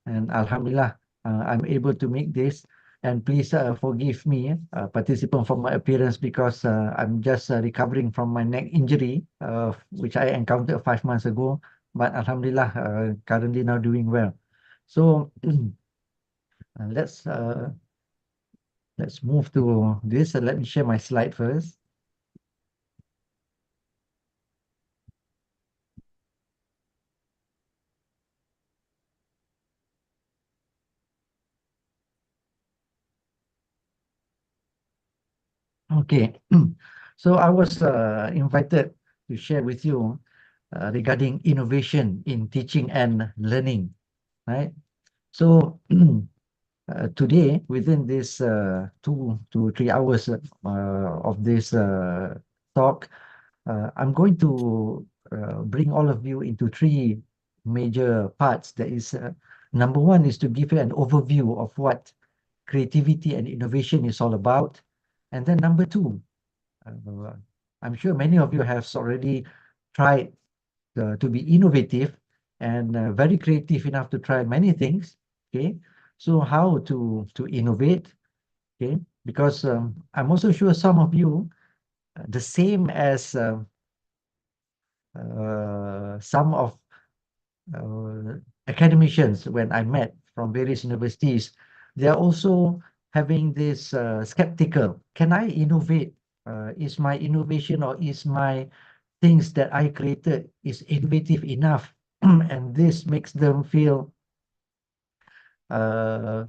and Alhamdulillah, I'm able to make this. And please forgive me, participant, for my appearance because I'm just recovering from my neck injury, which I encountered 5 months ago. But Alhamdulillah, currently now doing well. So let's move to this. Let me share my slide first. Okay, so I was invited to share with you regarding innovation in teaching and learning, right? So today, within this 2 to 3 hours of this talk, I'm going to bring all of you into three major parts. That is, number one is to give you an overview of what creativity and innovation is all about. And then number two, uh, I'm sure many of you have already tried to be innovative and very creative enough to try many things. Okay, so how to innovate? Okay, because I'm also sure some of you, the same as some of academicians when I met from various universities, they are also having this skeptical. Can I innovate? Is my innovation or is my things that I created is innovative enough? And this makes them feel uh,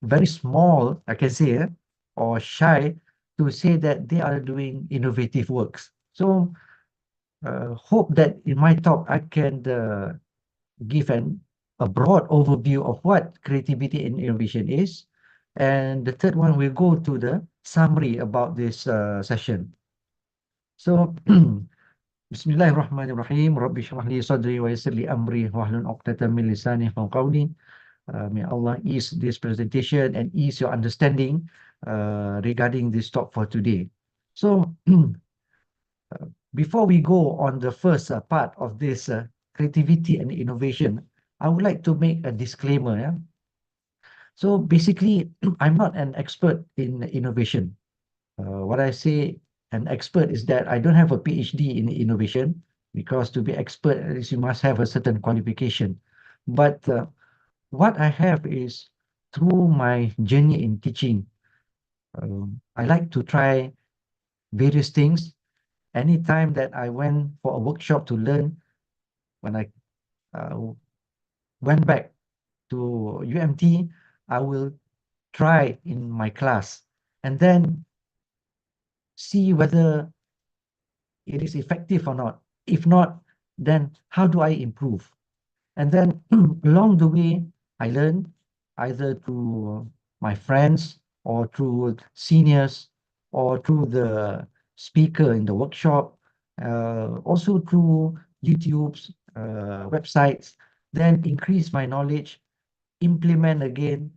very small, I can say, or shy to say that they are doing innovative works. So hope that in my talk I can give a broad overview of what creativity and innovation is. And the third one, we'll go to the summary about this session. So, Bismillahirrahmanirrahim. Rabbi shrah li sadri wa yassir li amri wahlul 'uqdatam min lisani yafqahu qawli. May Allah ease this presentation and ease your understanding regarding this talk for today. So, before we go on the first part of this creativity and innovation, I would like to make a disclaimer. Yeah? So basically, I'm not an expert in innovation. What I say an expert is that I don't have a PhD in innovation, because to be expert, at least you must have a certain qualification. But what I have is, through my journey in teaching, I like to try various things. Anytime that I went for a workshop to learn, when I uh, went back to UMT, I will try in my class and then see whether it is effective or not. If not, then how do I improve? And then along the way, I learn either through my friends or through seniors or through the speaker in the workshop, also through YouTube's websites, then increase my knowledge, implement again,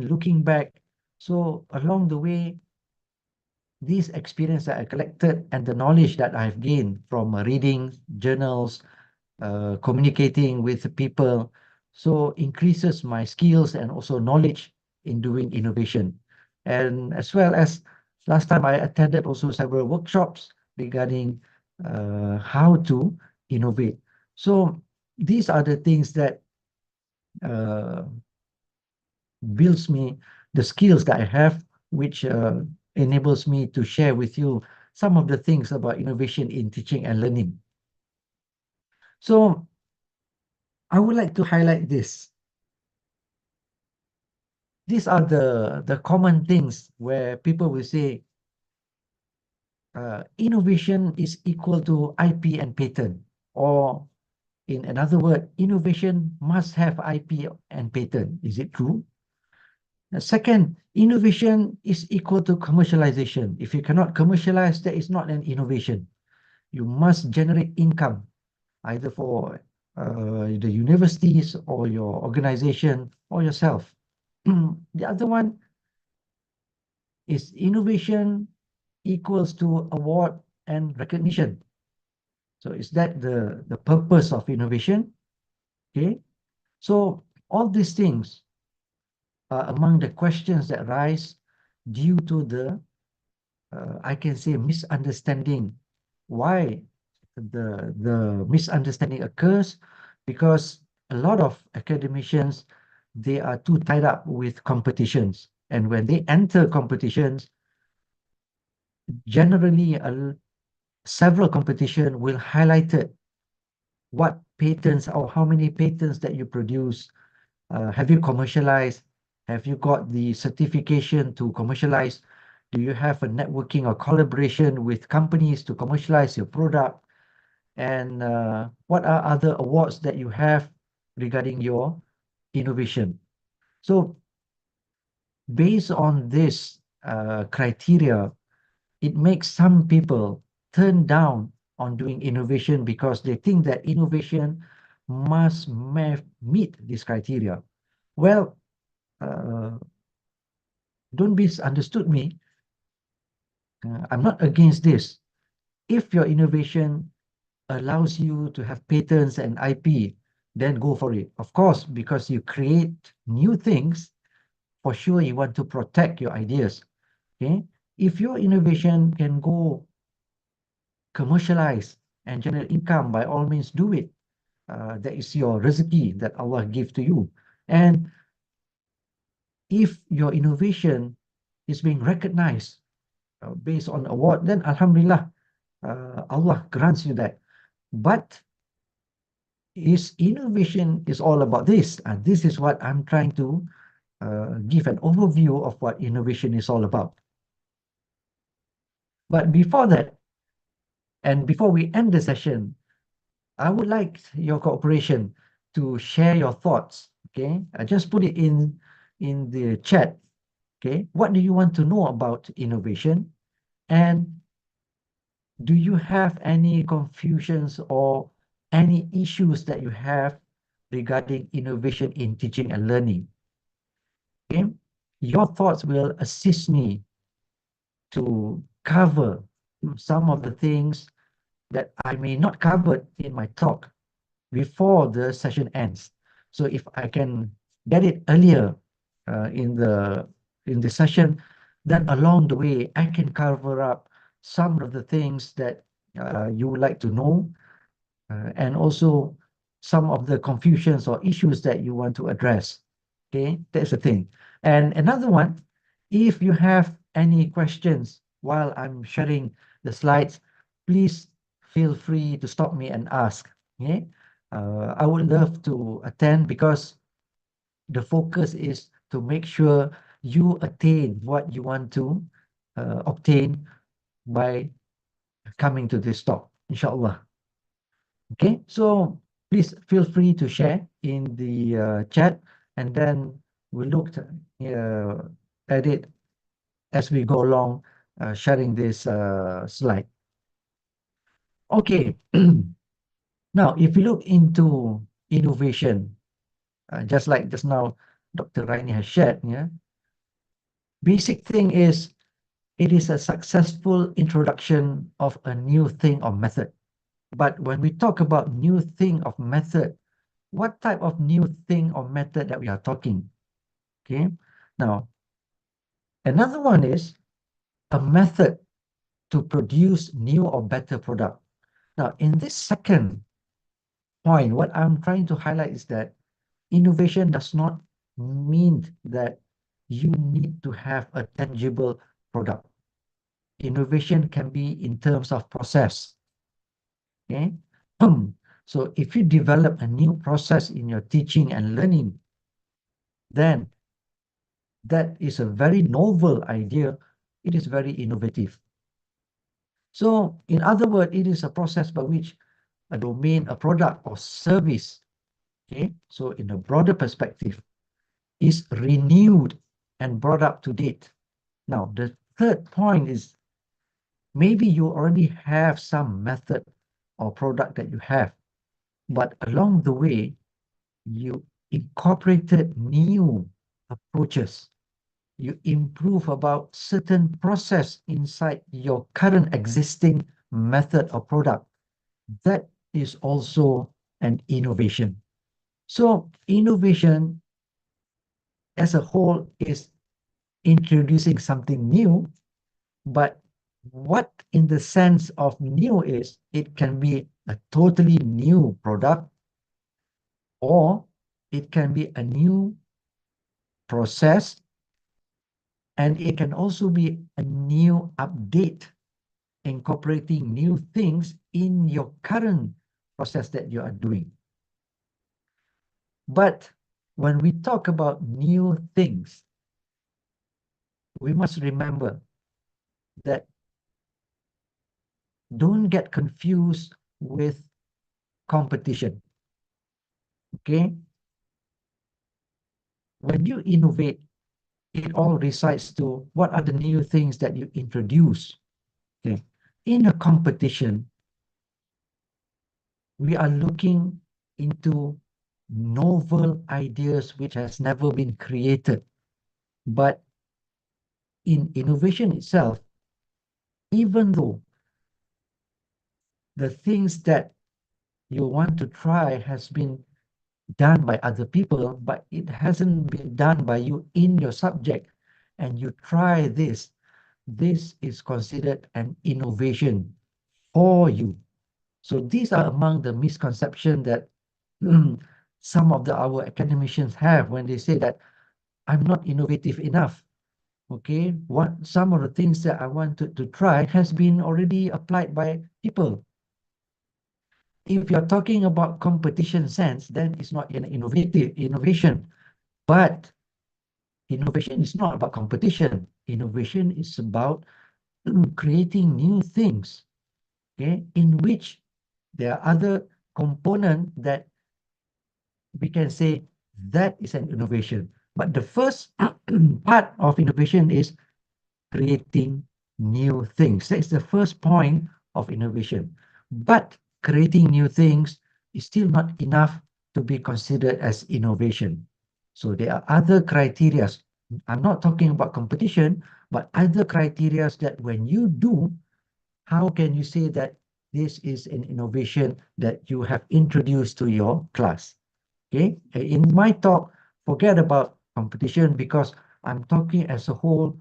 looking back. So along the way, these experience that I collected and the knowledge that I've gained from reading journals, communicating with people, so increases my skills and also knowledge in doing innovation. And as well as last time I attended also several workshops regarding how to innovate. So these are the things that uh, builds me the skills that I have, which enables me to share with you some of the things about innovation in teaching and learning. So I would like to highlight this. These are the common things where people will say innovation is equal to IP and patent, or in another word, innovation must have IP and patent. Is it true? Second, innovation is equal to commercialization. If you cannot commercialize, that is not an innovation. You must generate income, either for the universities or your organization or yourself. The other one is innovation equals to award and recognition. So is that the purpose of innovation? Okay. So All these things are among the questions that rise due to the, I can say, misunderstanding. Why the misunderstanding occurs? Because a lot of academicians, they are too tied up with competitions. And when they enter competitions, generally several competition will highlight it, what patents or how many patents that you produce. Have you commercialized? Have you got the certification to commercialize? Do you have a networking or collaboration with companies to commercialize your product? And what are other awards that you have regarding your innovation? So based on this criteria, it makes some people turn down on doing innovation because they think that innovation must meet this criteria. Well, uh, don't misunderstood me. I'm not against this. If your innovation allows you to have patents and IP, then go for it. Of course, because you create new things, for sure you want to protect your ideas. Okay? If your innovation can go commercialize and generate income, by all means do it. That is your recipe that Allah give to you. And if your innovation is being recognized based on award, then Alhamdulillah, Allah grants you that. But is innovation is all about this, and this is what I'm trying to give an overview of what innovation is all about. But before that, and before we end the session, I would like your cooperation to share your thoughts. Okay, I just put it in the chat. Okay, what do you want to know about innovation, and do you have any confusions or any issues that you have regarding innovation in teaching and learning? Okay, your thoughts will assist me to cover some of the things that I may not cover in my talk before the session ends. So if I can get it earlier in the session, then along the way I can cover up some of the things that you would like to know, and also some of the confusions or issues that you want to address. Okay, that's the thing. And another one, if you have any questions while I'm sharing the slides, please feel free to stop me and ask. Okay, I would love to attend because the focus is to make sure you attain what you want to obtain by coming to this talk, inshallah. Okay, so please feel free to share in the chat, and then we look at it as we go along, sharing this slide. Okay, now if you look into innovation, just like just now, Dr. Raini has shared, yeah, basic thing is it is a successful introduction of a new thing or method. But when we talk about new thing of method, what type of new thing or method that we are talking? Okay. Now, another one is a method to produce new or better product. Now, in this second point, what I'm trying to highlight is that innovation does not mean that you need to have a tangible product. Innovation can be in terms of process. Okay. So if you develop a new process in your teaching and learning, then that is a very novel idea. It is very innovative. So in other words, it is a process by which a domain, a product or service, okay, so in a broader perspective, is renewed and brought up to date. Now, the third point is maybe you already have some method or product that you have, but along the way, you incorporated new approaches. You improve about certain process inside your current existing method or product. That is also an innovation. So innovation as a whole is introducing something new, but what in the sense of new is it can be a totally new product, or it can be a new process, and it can also be a new update incorporating new things in your current process that you are doing. But when we talk about new things, we must remember that don't get confused with competition. Okay? When you innovate, it all resides to what are the new things that you introduce. Okay? In a competition, we are looking into novel ideas which has never been created. But in innovation itself, even though the things that you want to try has been done by other people, but it hasn't been done by you in your subject, and you try this, this is considered an innovation for you. So these are among the misconceptions that some of our academicians have when they say that I'm not innovative enough. Okay, what some of the things that I wanted to try has been already applied by people. If you're talking about competition sense, then it's not an innovative innovation. But innovation is not about competition. Innovation is about creating new things, okay, in which there are other components that we can say that is an innovation. But the first part of innovation is creating new things. That's the first point of innovation. But creating new things is still not enough to be considered as innovation. So there are other criteria. I'm not talking about competition, but other criteria that when you do, how can you say that this is an innovation that you have introduced to your class? Okay, in my talk, forget about competition because I'm talking as a whole,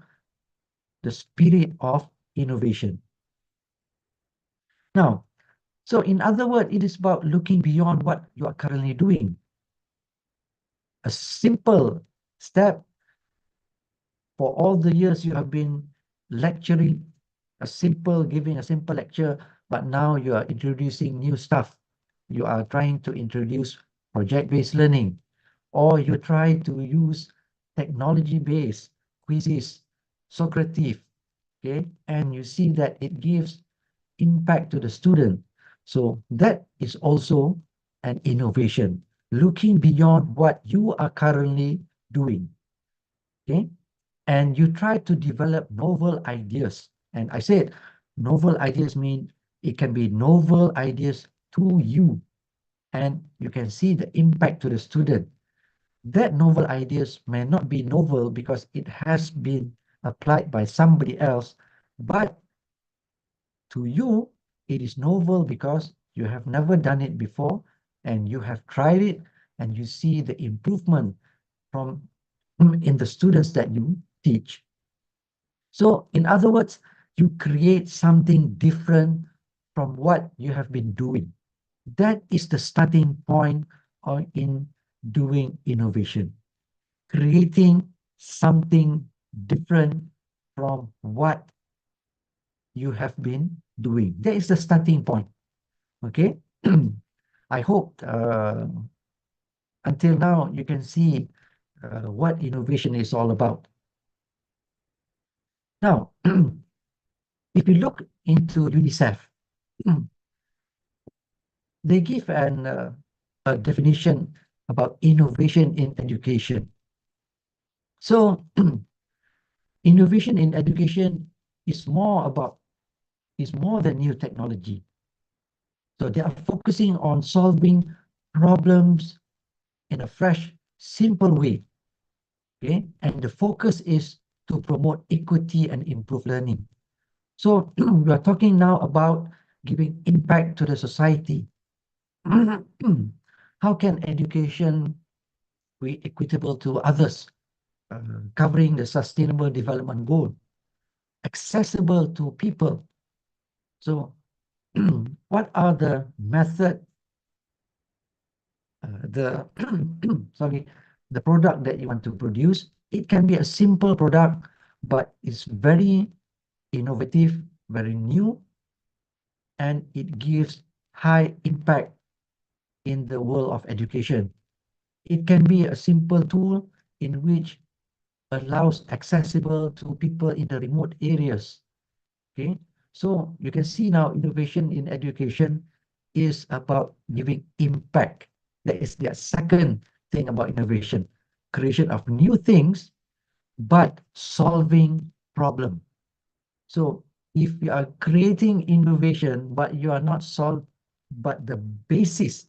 the spirit of innovation. Now, so in other words, it is about looking beyond what you are currently doing. A simple step for all the years you have been lecturing, giving a simple lecture, but now you are introducing new stuff. You are trying to introduce project-based learning, or you try to use technology-based quizzes, Socrative, okay? And you see that it gives impact to the student. So that is also an innovation, looking beyond what you are currently doing, okay? And you try to develop novel ideas. And I said, novel ideas mean it can be novel ideas to you, and you can see the impact to the student. That novel ideas may not be novel because it has been applied by somebody else, but to you, it is novel because you have never done it before and you have tried it and you see the improvement from in the students that you teach. So in other words, you create something different from what you have been doing. That is the starting point in doing innovation, creating something different from what you have been doing. That is the starting point. Okay. I hope until now you can see what innovation is all about. Now, if you look into UNICEF, they give a definition about innovation in education. So, innovation in education is is more than new technology. So they are focusing on solving problems in a fresh, simple way. Okay, and the focus is to promote equity and improve learning. So we are talking now about giving impact to the society. How can education be equitable to others, covering the sustainable development goal, accessible to people? So what are the method, the sorry, the product that you want to produce? It can be a simple product, but it's very innovative, very new, and it gives high impact in the world of education. It can be a simple tool in which allows accessible to people in the remote areas. Okay, so you can see now innovation in education is about giving impact. That is the second thing about innovation, creation of new things, but solving problem. So if you are creating innovation, but you are not but the basis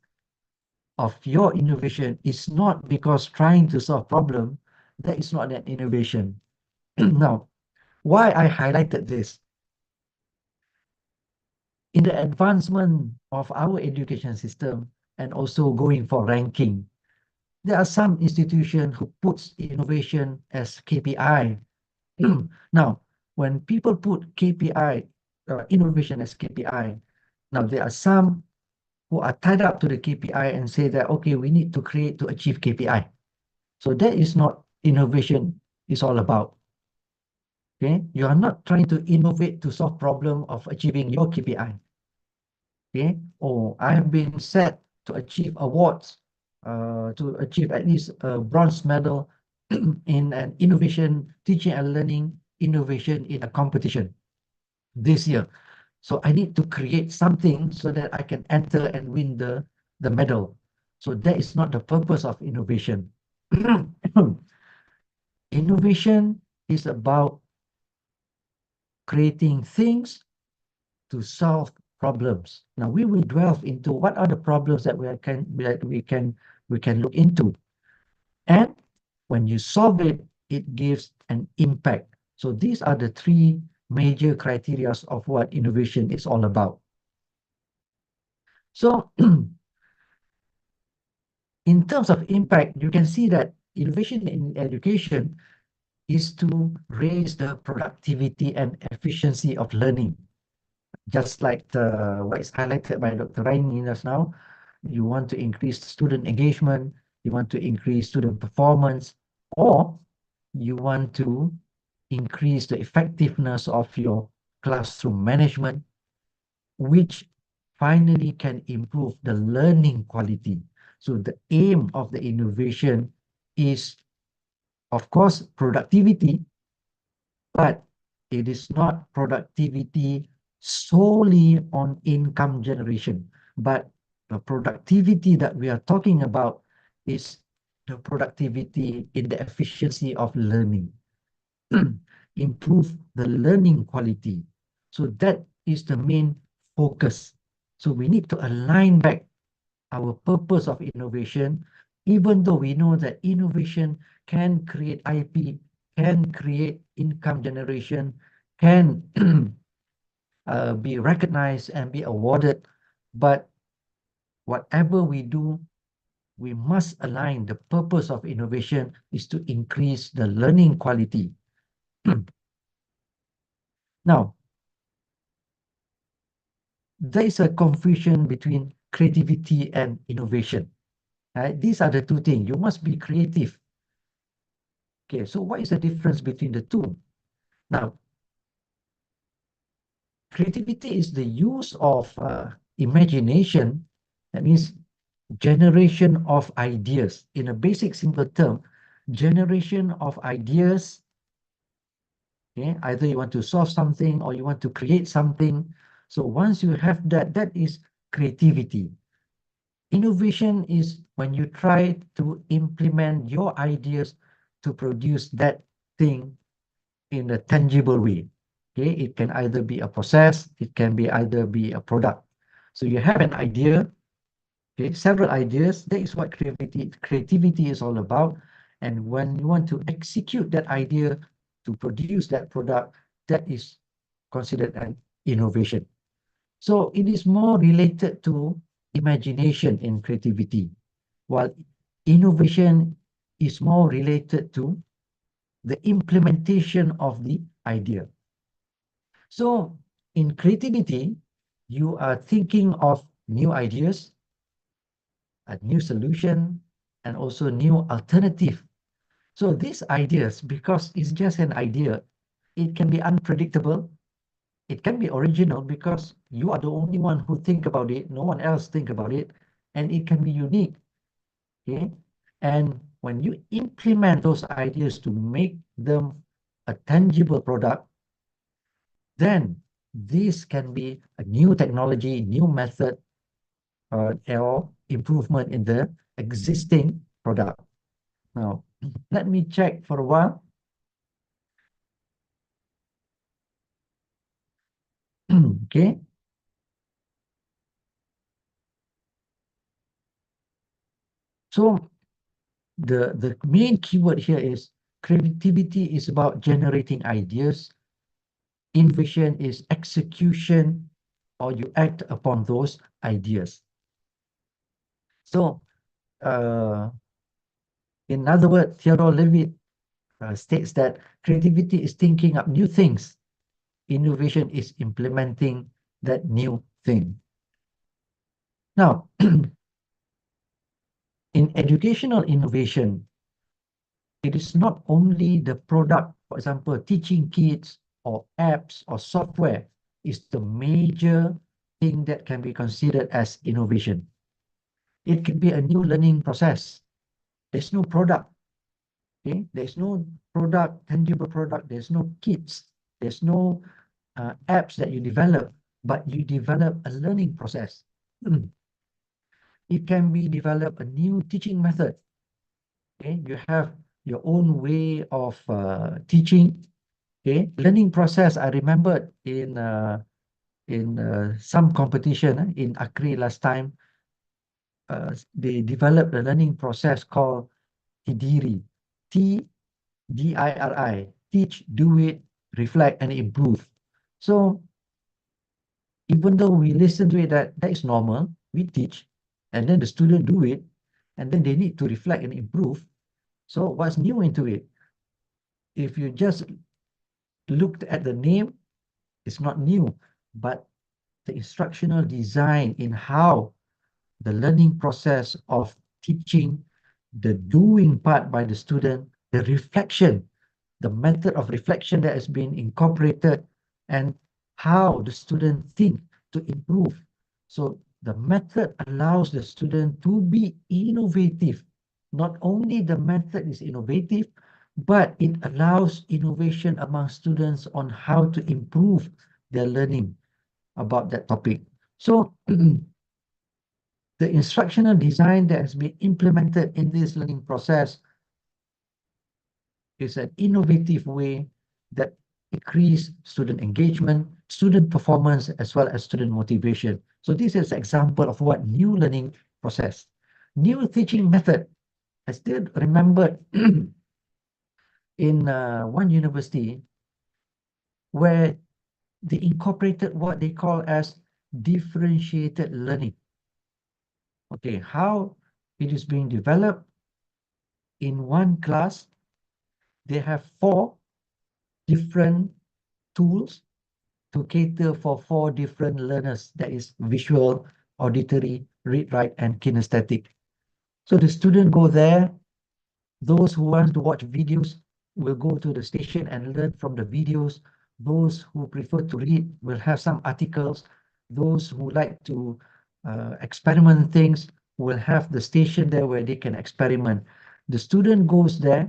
of your innovation is not because trying to solve problem, that is not an innovation. Now, why I highlighted this? In the advancement of our education system and also going for ranking, there are some institutions who puts innovation as KPI. Now, when people put KPI, innovation as KPI, now there are some who are tied up to the KPI and say that, okay, we need to create to achieve KPI. So that is not innovation is all about. Okay, you are not trying to innovate to solve problem of achieving your KPI. Okay, or I have been set to achieve awards, to achieve at least a bronze medal in an innovation, teaching and learning innovation in a competition this year. So I need to create something so that I can enter and win the medal. So that is not the purpose of innovation. Innovation is about creating things to solve problems. Now we will delve into what are the problems that we can look into. And when you solve it, it gives an impact. So these are the three major criteria of what innovation is all about. So in terms of impact, you can see that innovation in education is to raise the productivity and efficiency of learning. Just like what is highlighted by Dr. Raini just now, you want to increase student engagement, you want to increase student performance, or you want to increase the effectiveness of your classroom management, which finally can improve the learning quality. So the aim of the innovation is, of course, productivity, but it is not productivity solely on income generation, but the productivity that we are talking about is the productivity in the efficiency of learning, improve the learning quality. So that is the main focus. So we need to align back our purpose of innovation, even though we know that innovation can create IP, can create income generation, can be recognized and be awarded. But whatever we do, we must align the purpose of innovation is to increase the learning quality. Now, there is a confusion between creativity and innovation. Right? These are the two things. You must be creative. Okay, so what is the difference between the two? Now, creativity is the use of imagination. That means generation of ideas. In a basic simple term, generation of ideas. Okay, either you want to solve something or you want to create something. So once you have that, that is creativity. Innovation is when you try to implement your ideas to produce that thing in a tangible way. Okay, it can either be a process, it can be either be a product. So you have an idea, okay, several ideas. That is what creativity is all about. And when you want to execute that idea to produce that product, that is considered an innovation. So it is more related to imagination in creativity. while innovation is more related to the implementation of the idea. So in creativity, you are thinking of new ideas, a new solution, and also new alternative. So these ideas, because it's just an idea, it can be unpredictable. It can be original because you are the only one who think about it. No one else think about it. And it can be unique. Okay. And when you implement those ideas to make them a tangible product, then this can be a new technology, new method, or improvement in the existing product. Now, let me check for a while. Okay. So the main keyword here is creativity is about generating ideas. Innovation is execution, or you act upon those ideas. So, in other words, Theodore Levitt states that creativity is thinking up new things. Innovation is implementing that new thing. Now, in educational innovation, it is not only the product, for example, teaching kids or apps or software is the major thing that can be considered as innovation. It can be a new learning process. There's no product. Okay, there's no product, tangible product. There's no kits. There's no apps that you develop, but you develop a learning process. It can be develop a new teaching method. Okay, you have your own way of teaching. Okay, learning process. I remembered in some competition in Akri last time. They developed a learning process called Tidiri, TDIRI, teach, do it, reflect, and improve. So even though we listen to it that is normal, we teach, and then the student do it, and then they need to reflect and improve. So what's new into it? If you just looked at the name, it's not new, but the instructional design in how the learning process of teaching, the doing part by the student, the reflection, the method of reflection that has been incorporated, and how the student think to improve. So the method allows the student to be innovative. Not only the method is innovative, but it allows innovation among students on how to improve their learning about that topic. So the instructional design that has been implemented in this learning process is an innovative way that increase student engagement, student performance, as well as student motivation. So this is an example of what new learning process. New teaching method. I still remember in one university where they incorporated what they call as differentiated learning. Okay, how it is being developed in one class, they have 4 different tools to cater for 4 different learners. That is visual, auditory, read, write, and kinesthetic. So the student go there. Those who want to watch videos will go to the station and learn from the videos. Those who prefer to read will have some articles. Those who like to experiment things will have the station there where they can experiment. The student goes there,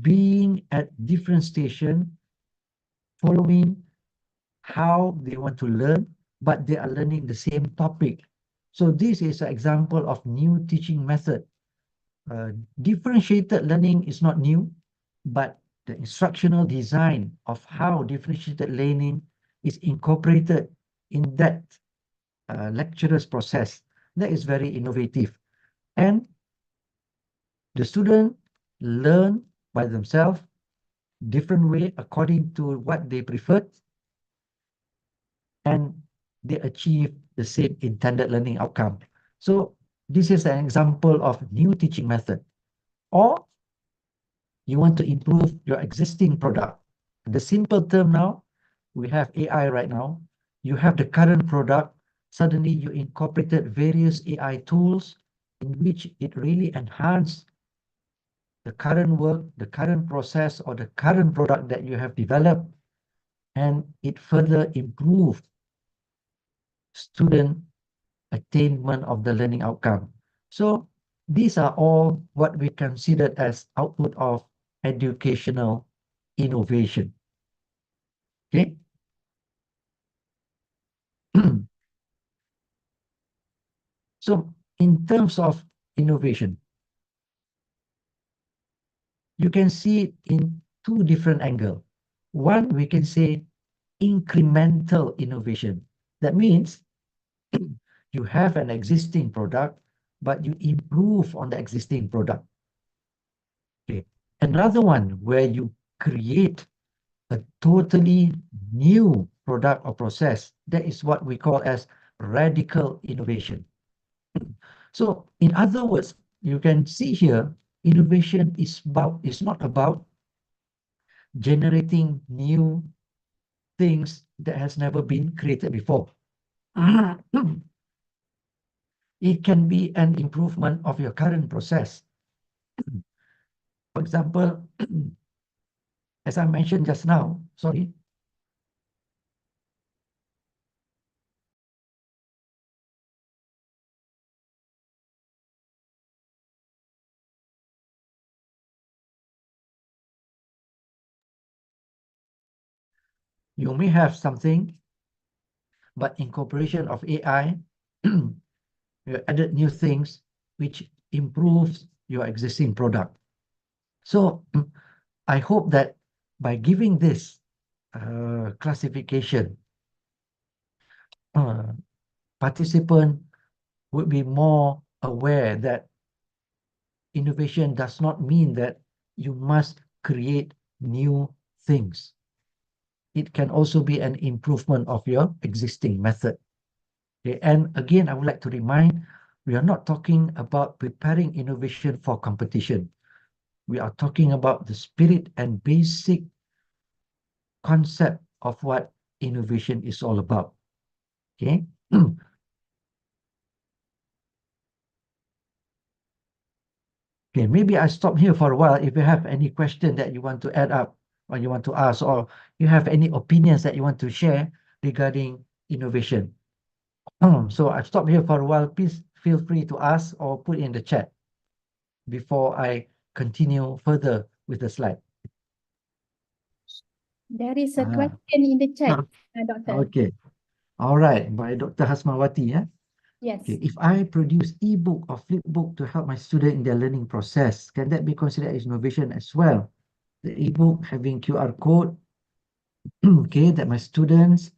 being at different station, following how they want to learn, but they are learning the same topic. So this is an example of new teaching method. Differentiated learning is not new, but the instructional design of how differentiated learning is incorporated in that lecturer's process, that is very innovative. And the student learn by themselves, different way according to what they preferred, and they achieve the same intended learning outcome. So this is an example of new teaching method. Or you want to improve your existing product. The simple term now, we have AI right now. You have the current product. Suddenly you incorporated various AI tools in which it really enhanced the current work, the current process, or the current product that you have developed, and it further improved student attainment of the learning outcome. So these are all what we consider as output of educational innovation. Okay. So in terms of innovation, you can see it in two different angles. One, we can say incremental innovation. That means you have an existing product, but you improve on the existing product. Okay. Another one where you create a totally new product or process. That is what we call as radical innovation. So in other words, you can see here, innovation is not about generating new things that has never been created before. It can be an improvement of your current process. For example, as I mentioned just now, sorry, you may have something, but incorporation of AI, you added new things which improves your existing product. So I hope that by giving this classification, uh, participant would be more aware that innovation does not mean that you must create new things. It can also be an improvement of your existing method. Okay? And again, I would like to remind, we are not talking about preparing innovation for competition. We are talking about the spirit and basic concept of what innovation is all about. Okay. Okay, maybe I stop here for a while. If you have any question that you want to add up or you want to ask, or you have any opinions that you want to share regarding innovation. So I've stopped here for a while. Please feel free to ask or put in the chat before I continue further with the slide. There is a Ah, question in the chat, Doctor. okay. All right, by Dr. Hasmawati. Yeah. Yes. Okay. If I produce ebook or flipbook to help my student in their learning process, can that be considered as innovation as well? The ebook having QR code, okay, that my students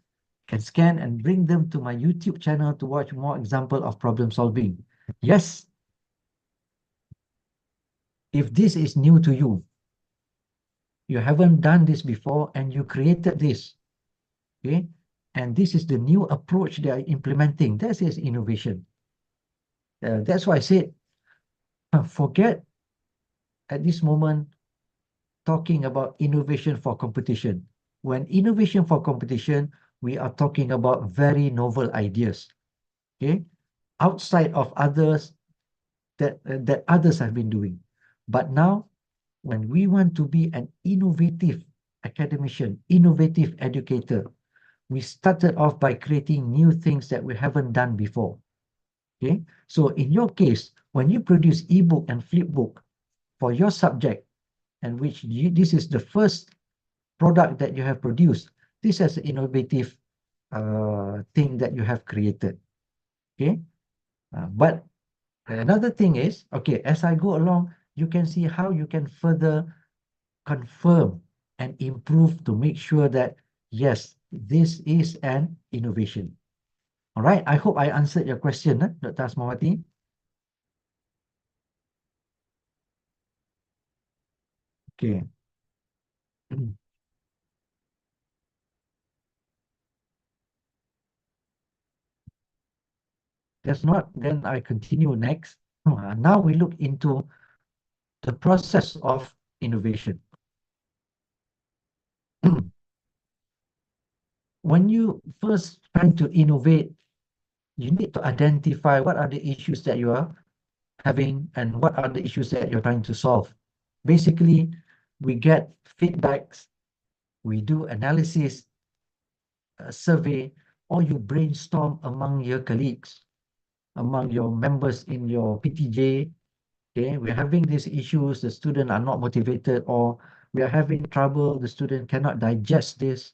can scan and bring them to my YouTube channel to watch more example of problem solving. Yes, if this is new to you, you haven't done this before and you created this, okay, and this is the new approach they are implementing, that is innovation. That's why I said, forget at this moment talking about innovation for competition. When innovation for competition, we are talking about very novel ideas, okay, outside of others that others have been doing. But now, when we want to be an innovative academician, innovative educator, we started off by creating new things that we haven't done before. Okay, so in your case, when you produce ebook and flipbook for your subject, and this is the first product that you have produced, this is an innovative thing that you have created. Okay, but another thing is, okay, as I go along, you can see how you can further confirm and improve to make sure that, yes, this is an innovation. All right, I hope I answered your question, Dr. Asmawati. Okay. That's not, then I continue next. Now we look into the process of innovation. When you first trying to innovate, you need to identify what are the issues that you are having and what are the issues that you're trying to solve. Basically, we get feedbacks, we do analysis, a survey, or you brainstorm among your colleagues, among your members in your PTJ. Okay, we're having these issues, the students are not motivated, or we are having trouble, the student cannot digest this.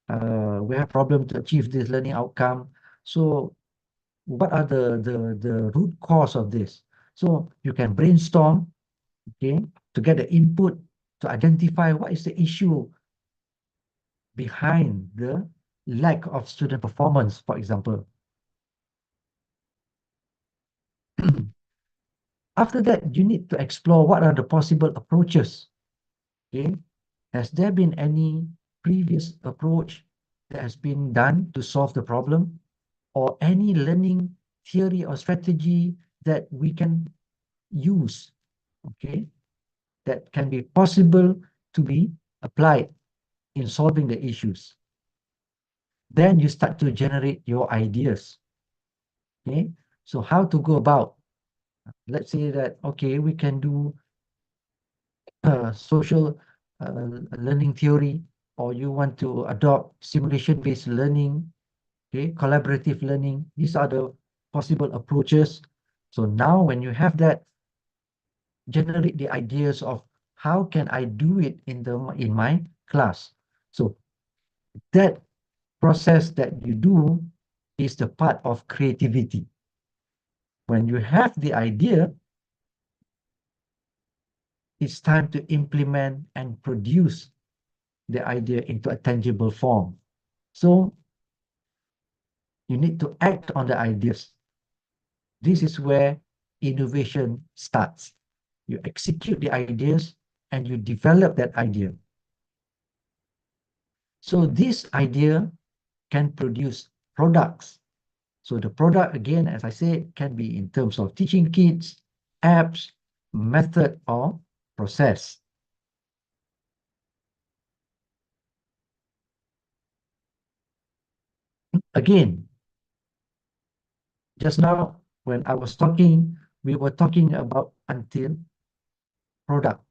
We have problem to achieve this learning outcome. So what are the root cause of this? So you can brainstorm, okay, to get the input to identify what is the issue behind the lack of student performance, for example. After that, you need to explore what are the possible approaches. Okay, has there been any previous approach that has been done to solve the problem, or any learning theory or strategy that we can use, okay, that can be possible to be applied in solving the issues? Then you start to generate your ideas. Okay, so how to go about? Let's say that, okay, we can do social learning theory, or you want to adopt simulation-based learning, okay, collaborative learning. These are the possible approaches. So now when you have that, generate the ideas of how can I do it in my class. So that process that you do is the part of creativity. When you have the idea, it's time to implement and produce the idea into a tangible form. So you need to act on the ideas. This is where innovation starts. You execute the ideas and you develop that idea. So this idea can produce products. So the product, again, as I said, can be in terms of teaching kits, apps, method, or process. Again, just now when I was talking, we were talking about until product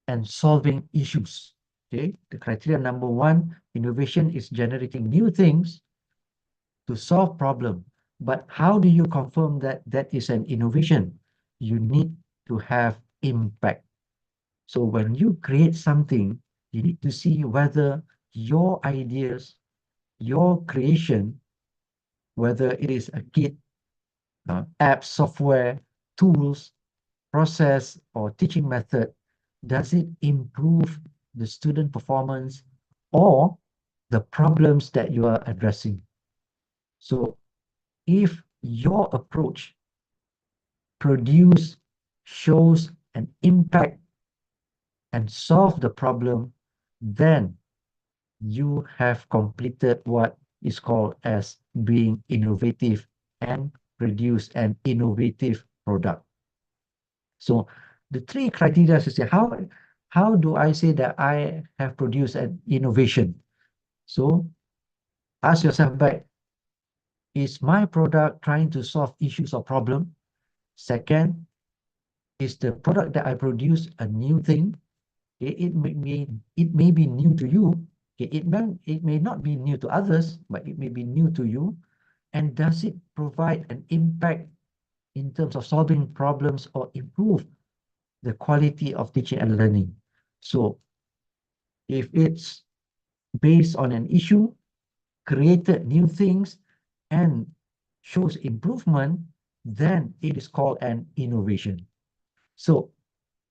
and solving issues. Okay, the criteria number one, innovation is generating new things to solve problem. But how do you confirm that that is an innovation? You need to have impact. So when you create something, you need to see whether your ideas, your creation, whether it is a kit, app, software, tools, process, or teaching method, does it improve the student performance or the problems that you are addressing? So if your approach produce, shows an impact and solve the problem, then you have completed what is called as being innovative and produce an innovative product. So the three criteria is to say, how do I say that I have produced an innovation? So ask yourself back, is my product trying to solve issues or problem? Second, is the product that I produce a new thing? It may be new to you. It may not be new to others, but it may be new to you. And does it provide an impact in terms of solving problems or improve the quality of teaching and learning? So if it's based on an issue, created new things, and shows improvement, then it is called an innovation. So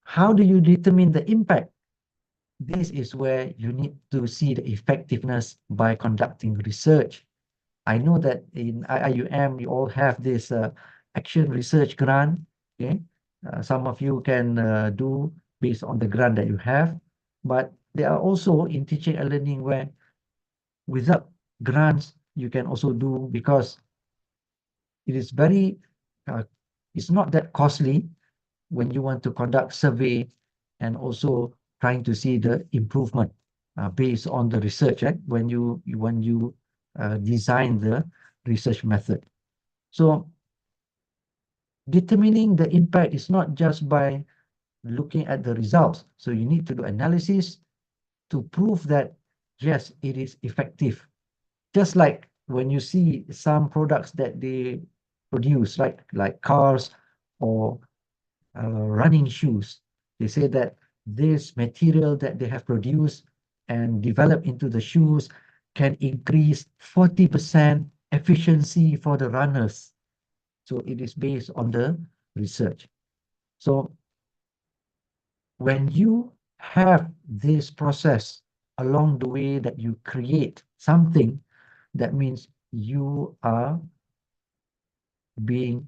how do you determine the impact? This is where you need to see the effectiveness by conducting research. I know that in IIUM, you all have this action research grant. Okay, some of you can do based on the grant that you have, but there are also in teaching and learning where without grants, you can also do because it is very, it's not that costly when you want to conduct survey and also trying to see the improvement based on the research, right? When you design the research method. So determining the impact is not just by looking at the results. So you need to do analysis to prove that, yes, it is effective. Just like when you see some products that they produce, like cars or running shoes, they say that this material that they have produced and developed into the shoes can increase 40% efficiency for the runners. So it is based on the research. So when you have this process along the way that you create something, that means you are being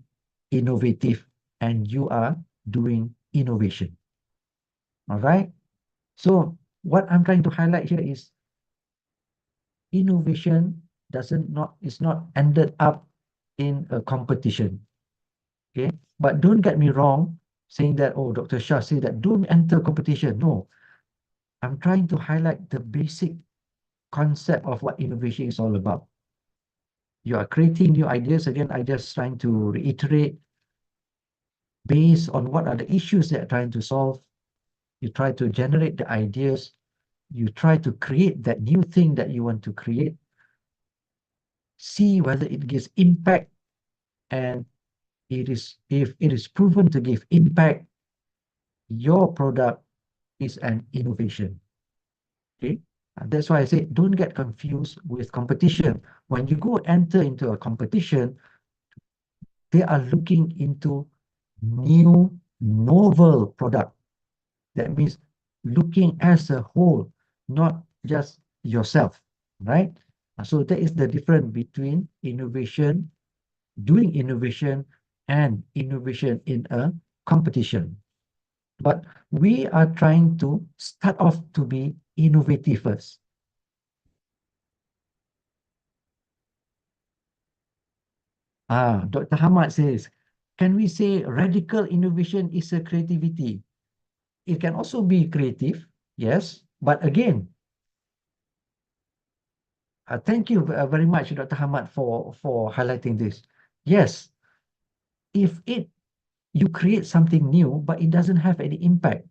innovative and you are doing innovation. All right. So what I'm trying to highlight here is innovation doesn't not is not ended up in a competition. Okay. But don't get me wrong, saying that, oh, Dr. Shah said that don't enter competition. No, I'm trying to highlight the basic concept of what innovation is all about. You are creating new ideas. Again, I just trying to reiterate based on what are the issues that you're trying to solve. You try to generate the ideas. You try to create that new thing that you want to create. See whether it gives impact, and if it is proven to give impact, your product is an innovation. Okay. That's why I say don't get confused with competition. When you go enter into a competition, they are looking into new, novel product. That means looking as a whole, not just yourself, right? So that is the difference between innovation, doing innovation, and innovation in a competition. But we are trying to start off to be innovative first. Dr. Hamad says, can we say radical innovation is a creativity? It can also be creative, yes. But again, thank you very much, Dr. Hamad, for highlighting this. Yes, if you create something new, but it doesn't have any impact,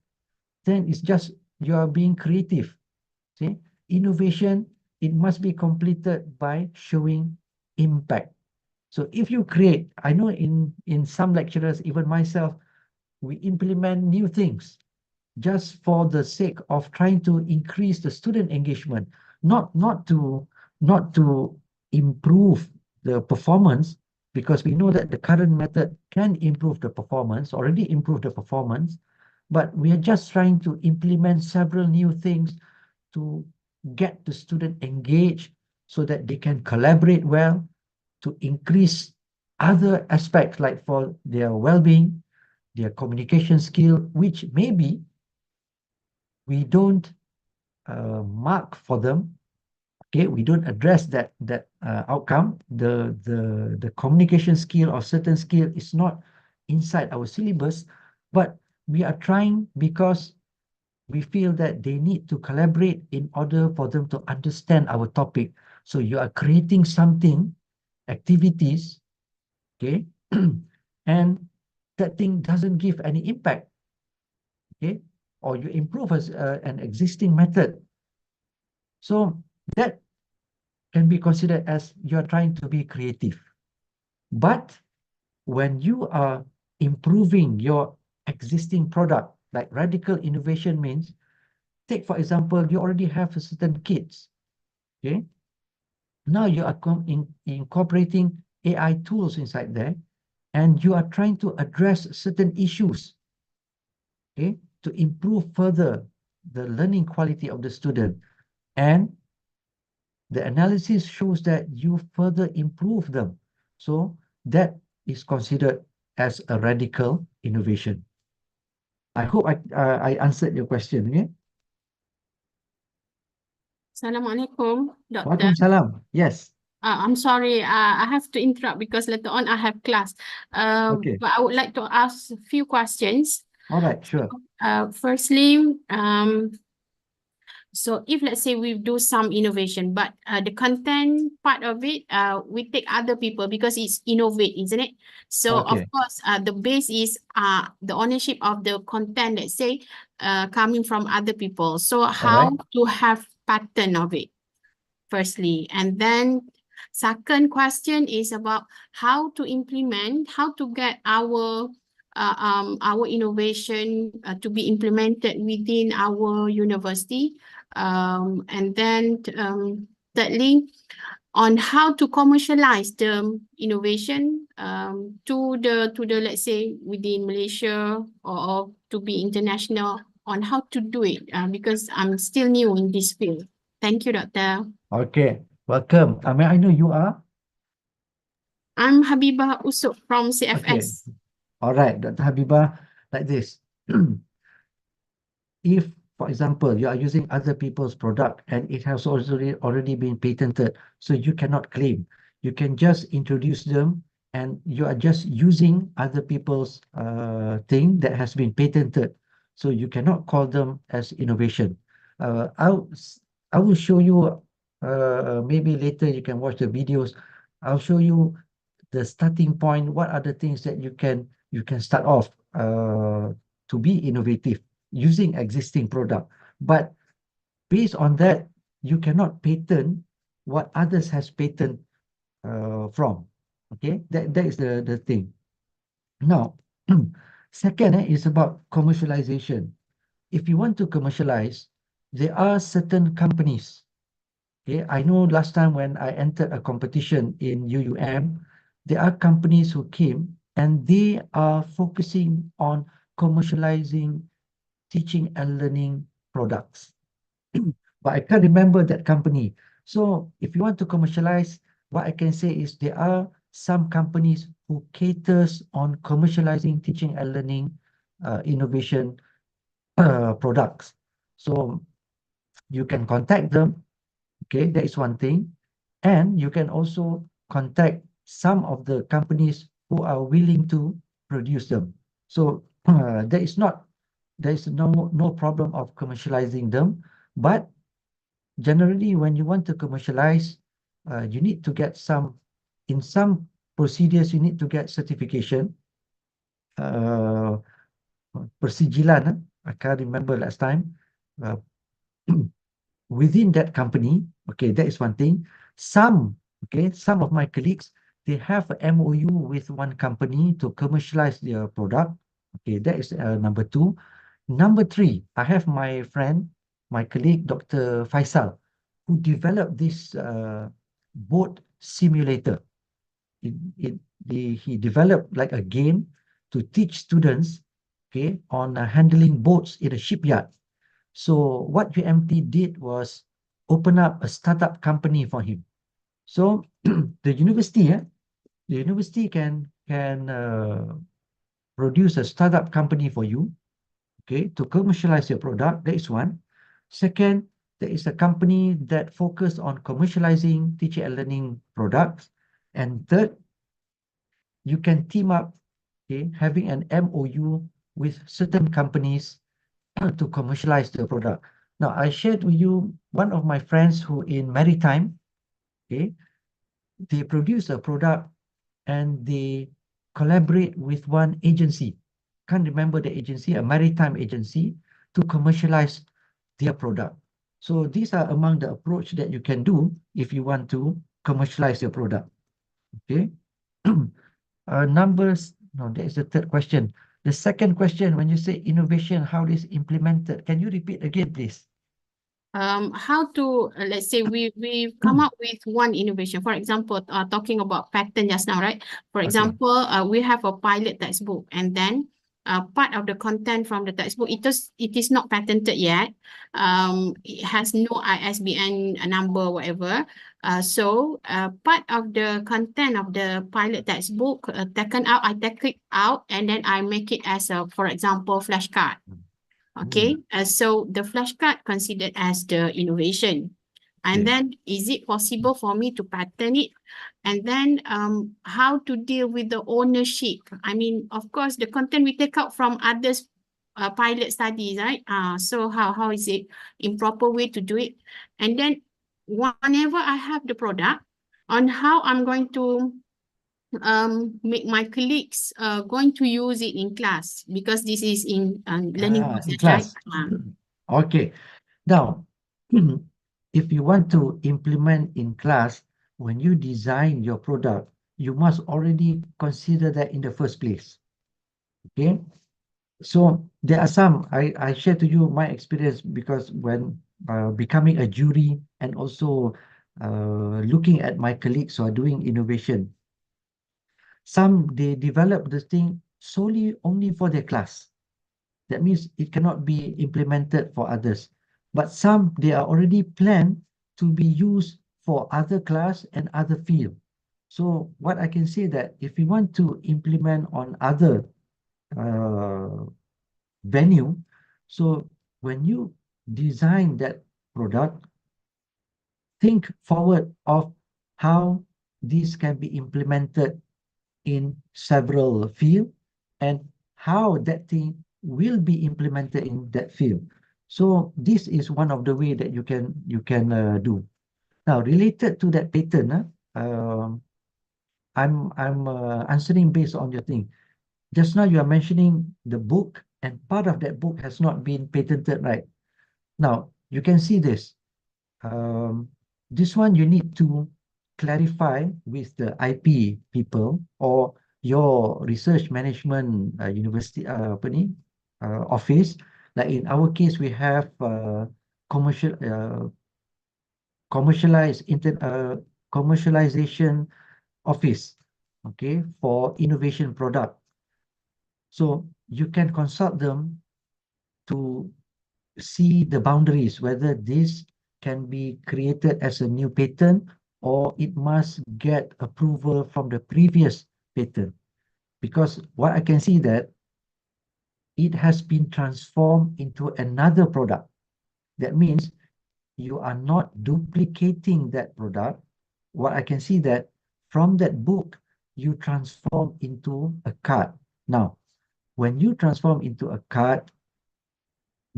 then it's just you are being creative. See, innovation, it must be completed by showing impact. So if you create, I know in some lecturers, even myself, we implement new things just for the sake of trying to increase the student engagement, not to improve the performance, because we know that the current method can improve the performance, already improve the performance, but we are just trying to implement several new things to get the student engaged so that they can collaborate well, to increase other aspects like for their well-being, their communication skill, which maybe we don't mark for them. Okay, we don't address that outcome. The communication skill or certain skill is not inside our syllabus, but we are trying because we feel that they need to collaborate in order for them to understand our topic. So you are creating something, activities, okay, and that thing doesn't give any impact, okay, or you improve an existing method. So that can be considered as you're trying to be creative. But when you are improving your existing product, like radical innovation means, take for example, you already have a certain kits, okay? Now you are incorporating AI tools inside there, and you are trying to address certain issues, okay, to improve further the learning quality of the student. And the analysis shows that you further improve them. So that is considered as a radical innovation. I hope I answered your question. Okay? Assalamualaikum, Doktor. Waalaikumsalam. Yes. I'm sorry, I have to interrupt because later on I have class. Okay. But I would like to ask a few questions. All right, sure. Firstly, so if let's say we do some innovation, but the content part of it, we take other people because it's innovate, isn't it? So of Okay. course, the base is the ownership of the content, let's say, coming from other people. So All right. how to have pattern of it, firstly, and then second question is about how to implement, how to get our innovation to be implemented within our university. And then thirdly, on how to commercialize the innovation to the let's say within Malaysia or to be international, on how to do it because I'm still new in this field. Thank you, Doctor. Okay. Welcome. May I know you are? I'm Habibah Usuk from Okay. CFS. All right, Dr. Habibah, like this. If, for example, you are using other people's product and it has already been patented, so you cannot claim. You can just introduce them and you are just using other people's thing that has been patented. So you cannot call them as innovation. Uh, I'll, I will show you, maybe later you can watch the videos. I'll show you the starting point. What are the things that you can start off to be innovative using existing product. But based on that, you cannot patent what others has patent from. Okay, that is the thing. Now, second is about commercialization. If you want to commercialize, there are certain companies. Okay, I know last time when I entered a competition in UUM, there are companies who came and they are focusing on commercializing teaching and learning products. But I can't remember that company. So if you want to commercialize, what I can say is there are some companies who caters on commercializing teaching and learning innovation products. So you can contact them. Okay, that is one thing. And you can also contact some of the companies who are willing to produce them. So there is no problem of commercializing them. But generally, when you want to commercialize, you need to get in some procedures, you need to get certification, uh, persijilan. I can't remember last time. Uh, within that company, okay, that is one thing. Some of my colleagues, they have a MOU with one company to commercialize their product. Okay, that is number two. Number three, I have my friend, my colleague, Dr. Faisal, who developed this boat simulator. It, it, he developed like a game to teach students, okay, on handling boats in a shipyard. So what UMT did was open up a startup company for him. So the university can produce a startup company for you, okay, to commercialize your product. That is one. Second, there is a company that focus on commercializing teaching and learning products. And third, you can team up, okay, having an MOU with certain companies to commercialize the product. Now, I shared with you one of my friends who in maritime, okay, they produce a product and they collaborate with one agency. Can't remember the agency, a maritime agency, to commercialize their product. So these are among the approach that you can do if you want to commercialize your product. Okay. Numbers, no, that is the third question. The second question, when you say innovation, how it is implemented, can you repeat again, please? How to let's say we come up with one innovation. For example, talking about pattern just now, right? For Okay. example, we have a pilot textbook, and then part of the content from the textbook, it is not patented yet. It has no ISBN number, whatever. So part of the content of the pilot textbook taken out, I take it out, and then I make it as a, for example, flashcard. Okay, so the flashcard considered as the innovation. And Okay. then is it possible for me to patent it? And then how to deal with the ownership? I mean, of course, the content we take out from others pilot studies, right? So how is it improper way to do it? And then whenever I have the product, on how I'm going to make my colleagues going to use it in class, because this is in learning In process, right? class. Okay. Now, if you want to implement in class, when you design your product, you must already consider that in the first place. Okay. So there are some, I share to you my experience, because when becoming a jury and also looking at my colleagues who are doing innovation, some they develop this thing solely only for their class. That means it cannot be implemented for others. But some, they are already planned to be used for other class and other field. So what I can say that if we want to implement on other uh, venue, so when you design that product, think forward of how this can be implemented in several field and how that thing will be implemented in that field. So this is one of the way that you can do. Now, related to that pattern, I'm answering based on your thing. Just now you are mentioning the book, and part of that book has not been patented, right? Now you can see this. This one you need to clarify with the IP people or your research management university office. Like in our case, we have commercialized commercialization office, okay, for innovation product. So you can consult them to see the boundaries, whether this can be created as a new patent or it must get approval from the previous patent. Because what I can see that it has been transformed into another product. That means you are not duplicating that product. What I can see that from that book, you transform into a card. Now, when you transform into a card,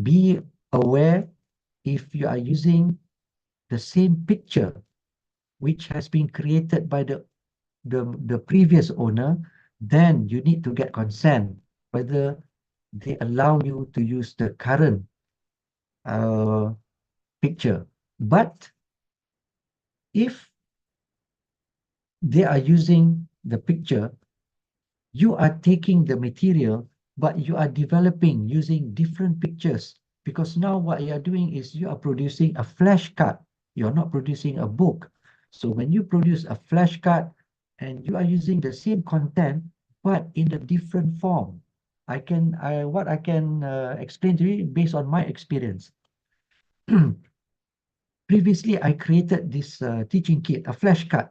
be aware if you are using the same picture which has been created by the previous owner, then you need to get consent whether they allow you to use the current uh, picture. But if they are using the picture, you are taking the material, but you are developing using different pictures, because now what you are doing is you are producing a flashcard. You're not producing a book. So when you produce a flashcard and you are using the same content, but in a different form, what I can explain to you based on my experience. Previously, I created this teaching kit, a flashcard.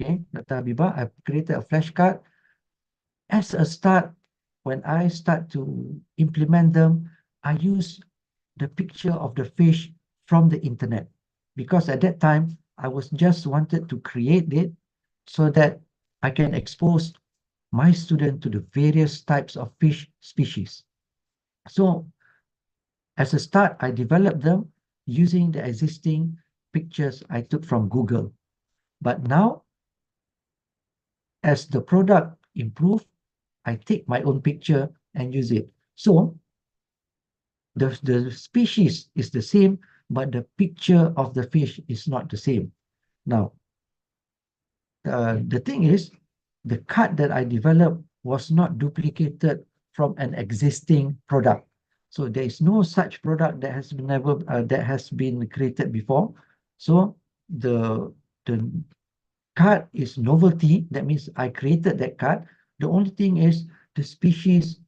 Okay, Dr. Habibah, I created a flashcard. As a start, when I start to implement them, I use the picture of the fish from the internet, because at that time I was just wanted to create it so that I can expose my student to the various types of fish species. So as a start, I developed them using the existing pictures I took from Google. But now, as the product improved, I take my own picture and use it. So the species is the same, but the picture of the fish is not the same. Now, the thing is, the card that I developed was not duplicated from an existing product. So there is no such product that has been never that has been created before. So the card is novelty. That means I created that card. The only thing is the species.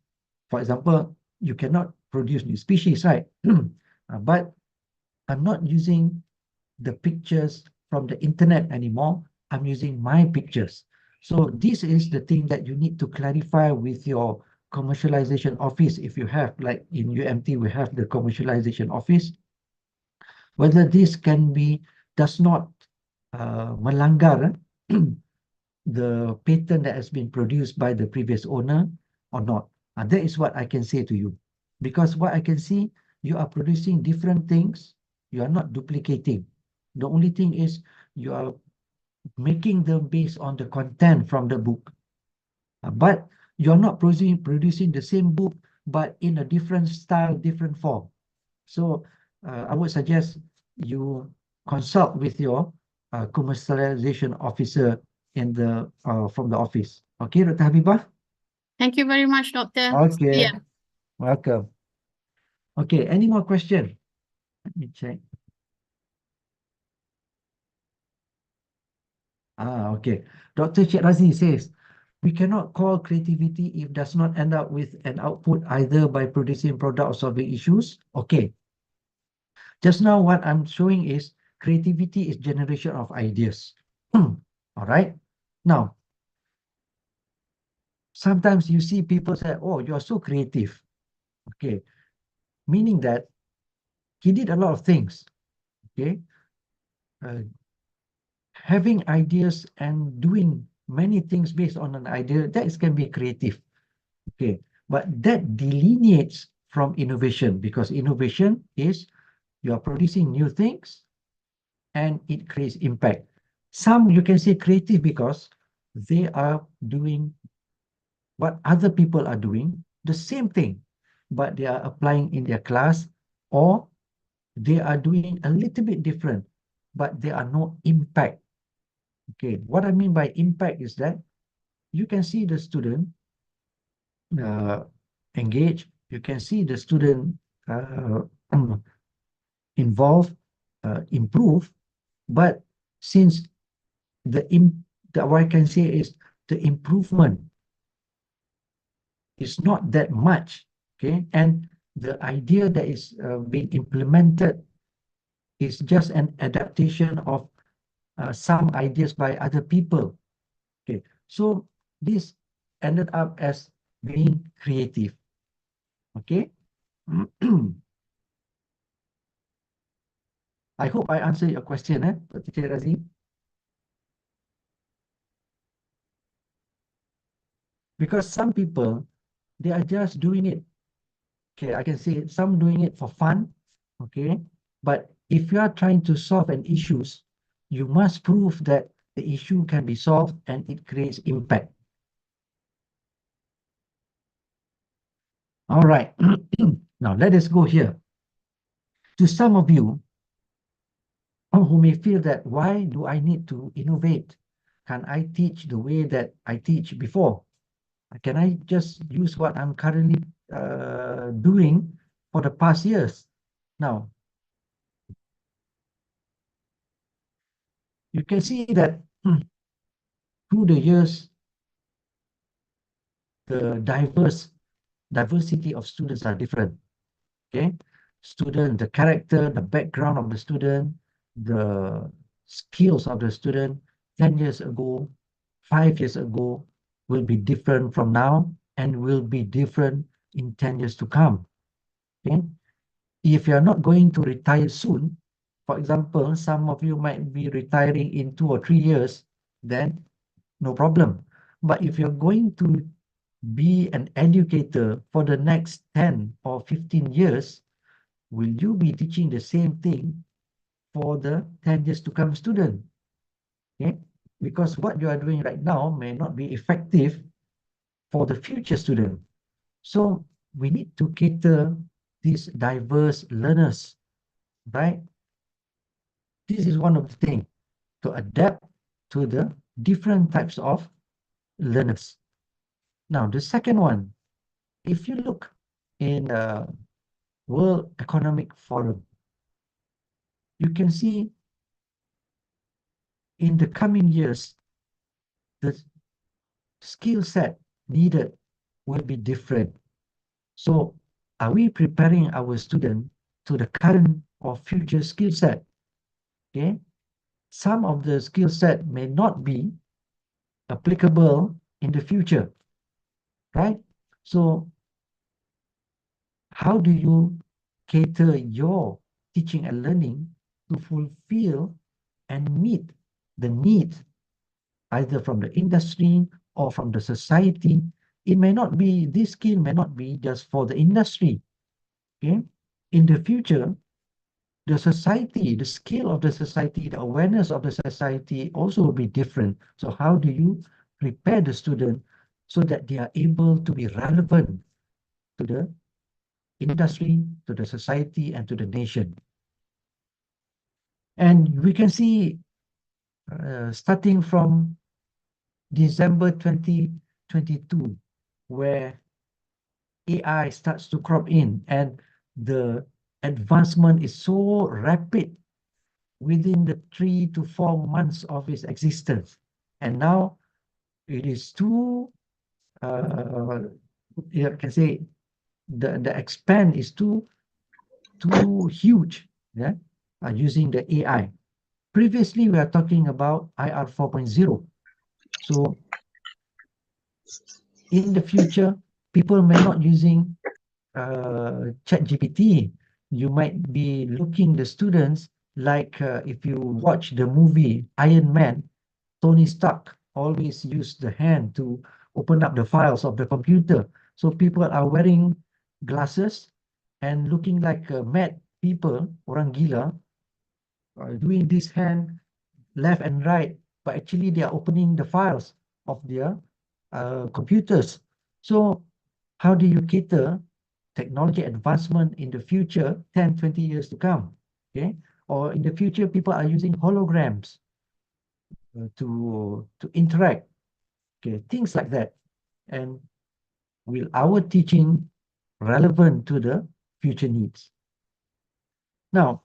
For example, you cannot produce new species, right? But I'm not using the pictures from the internet anymore. I'm using my pictures. So this is the thing that you need to clarify with your commercialization office. If you have, like in UMT, we have the commercialization office, whether this can be does not melanggar the patent that has been produced by the previous owner or not. And that is what I can say to you. Because what I can see, you are producing different things. You are not duplicating. The only thing is you are making them based on the content from the book. But you're not producing the same book, but in a different style, different form. So I would suggest you consult with your commercialization officer in the from the office. Okay, Dr. Habibah? Thank you very much, Doctor. Okay, Yeah. welcome. Okay, any more question? Let me check. Okay. Dr. Cik Razi says, we cannot call creativity if does not end up with an output either by producing product or solving issues. Okay. Just now what I'm showing is creativity is generation of ideas. All right. Now, sometimes you see people say, oh, you're so creative. Okay. Meaning that he did a lot of things. Okay. Having ideas and doing many things based on an idea, that can be creative. Okay. But that delineates from innovation, because innovation is you are producing new things and it creates impact. Some you can say creative because they are doing what other people are doing, the same thing, but they are applying in their class, or they are doing a little bit different, but there are no impact. Okay, what I mean by impact is that you can see the student uh, engage, you can see the student uh, involve, improve, but since what I can say is the improvement is not that much, okay, and the idea that is being implemented is just an adaptation of some ideas by other people. Okay, so this ended up as being creative. Okay. I hope I answered your question, Teacher Razi. Because some people, they are just doing it. Okay, I can say some doing it for fun. Okay, but if you are trying to solve an issues, you must prove that the issue can be solved and it creates impact. All right. Now let us go here. To some of you who may feel that, why do I need to innovate? Can I teach the way that I teach before? Can I just use what I'm currently doing for the past years? Now, you can see that through the years, the diversity of students are different. Okay, student, the character, the background of the student, the skills of the student 10 years ago, 5 years ago will be different from now and will be different in 10 years to come. Okay, if you're not going to retire soon, for example, some of you might be retiring in 2 or 3 years, then no problem. But if you're going to be an educator for the next 10 or 15 years, will you be teaching the same thing for the 10 years to come student? Okay? Because what you are doing right now may not be effective for the future student. So we need to cater these diverse learners, right? This is one of the things, to adapt to the different types of learners. Now, the second one, if you look in World Economic Forum, you can see in the coming years, the skill set needed will be different. So are we preparing our student to the current or future skill set? Okay. Some of the skill set may not be applicable in the future, right? So how do you cater your teaching and learning to fulfill and meet the needs either from the industry or from the society. It may not be, this skill may not be just for the industry. Okay. In the future, the society, the scale of the society, the awareness of the society also will be different. So how do you prepare the student so that they are able to be relevant to the industry, to the society, and to the nation? And we can see, starting from December 2022, where AI starts to crop in and the advancement is so rapid within the 3 to 4 months of its existence. And now it is too, you can say, the expand is too huge, yeah, using the AI. Previously, we are talking about IR 4.0. So in the future, people may not using ChatGPT. You might be looking the students like, if you watch the movie Iron Man, Tony Stark always used the hand to open up the files of the computer. So people are wearing glasses and looking like mad people, orang gila, doing this hand left and right, but actually they are opening the files of their computers. So how do you cater technology advancement in the future, 10, 20 years to come? Okay. Or in the future, people are using holograms to interact. Okay, things like that. And will our teaching relevant to the future needs? Now,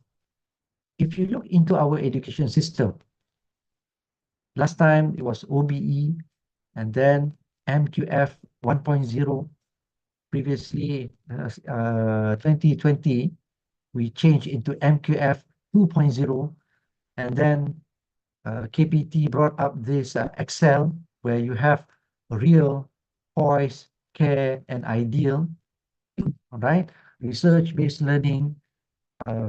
if you look into our education system, last time it was OBE and then MQF 1.0. Previously, 2020, we changed into MQF 2.0, and then KPT brought up this Excel, where you have real, poise, care, and ideal. All right, research-based learning,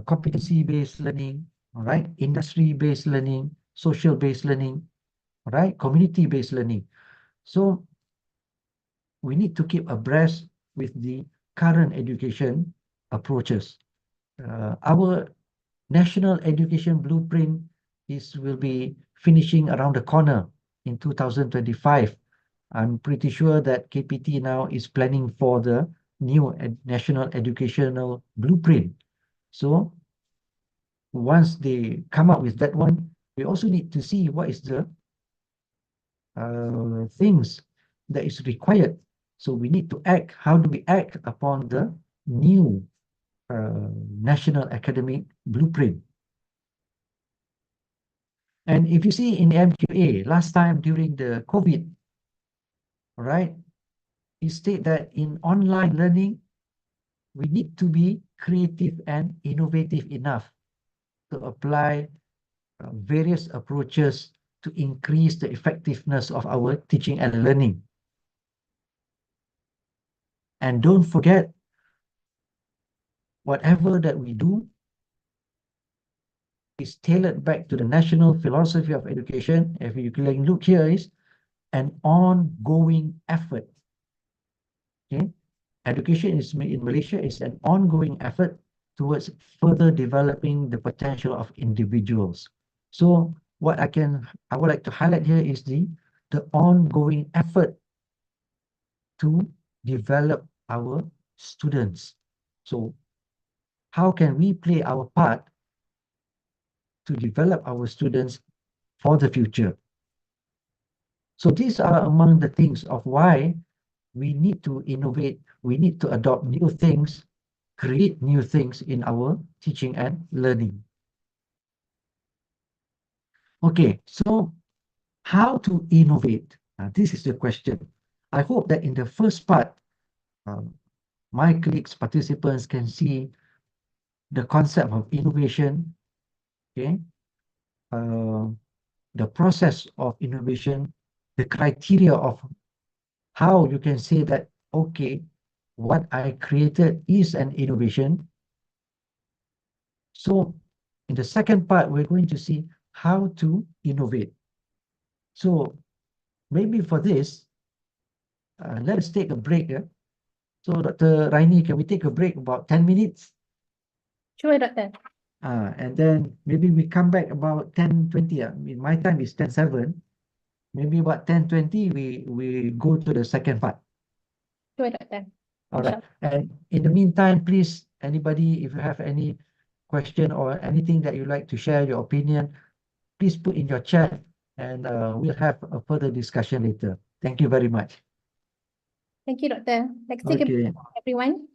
competency-based learning, all right, industry-based learning, social-based learning, all right, community-based learning. So we need to keep abreast with the current education approaches. Our national education blueprint will be finishing around the corner in 2025. I'm pretty sure that KPT now is planning for the new national educational blueprint. So once they come up with that one, we also need to see what is the things that is required. So we need to act. How do we act upon the new national academic blueprint? And if you see in MQA, last time during the COVID, right, it state that in online learning, we need to be creative and innovative enough to apply various approaches to increase the effectiveness of our teaching and learning. And don't forget, whatever that we do is tailored back to the national philosophy of education. If you can look here, is an ongoing effort. Okay, education in Malaysia is an ongoing effort towards further developing the potential of individuals. So what I would like to highlight here is the ongoing effort to develop our students. So how can we play our part to develop our students for the future? So these are among the things of why we need to innovate, we need to adopt new things, create new things in our teaching and learning. Okay, so how to innovate? This is the question. I hope that in the first part, my colleagues, participants can see the concept of innovation, okay? The process of innovation, the criteria of how you can say that, okay, what I created is an innovation. So in the second part, we're going to see how to innovate. So maybe for this, let us take a break. So Dr. Raini, can we take a break about 10 minutes? Sure, Doctor. And then maybe we come back about 10:20. I mean, my time is 10:07. Maybe about 10:20, we go to the second part. Sure, Doctor. All right. And in the meantime, please, anybody, if you have any question or anything that you'd like to share your opinion, please put in your chat and we'll have a further discussion later. Thank you very much. Thank you, Doctor. Let's take a break, Okay. everyone.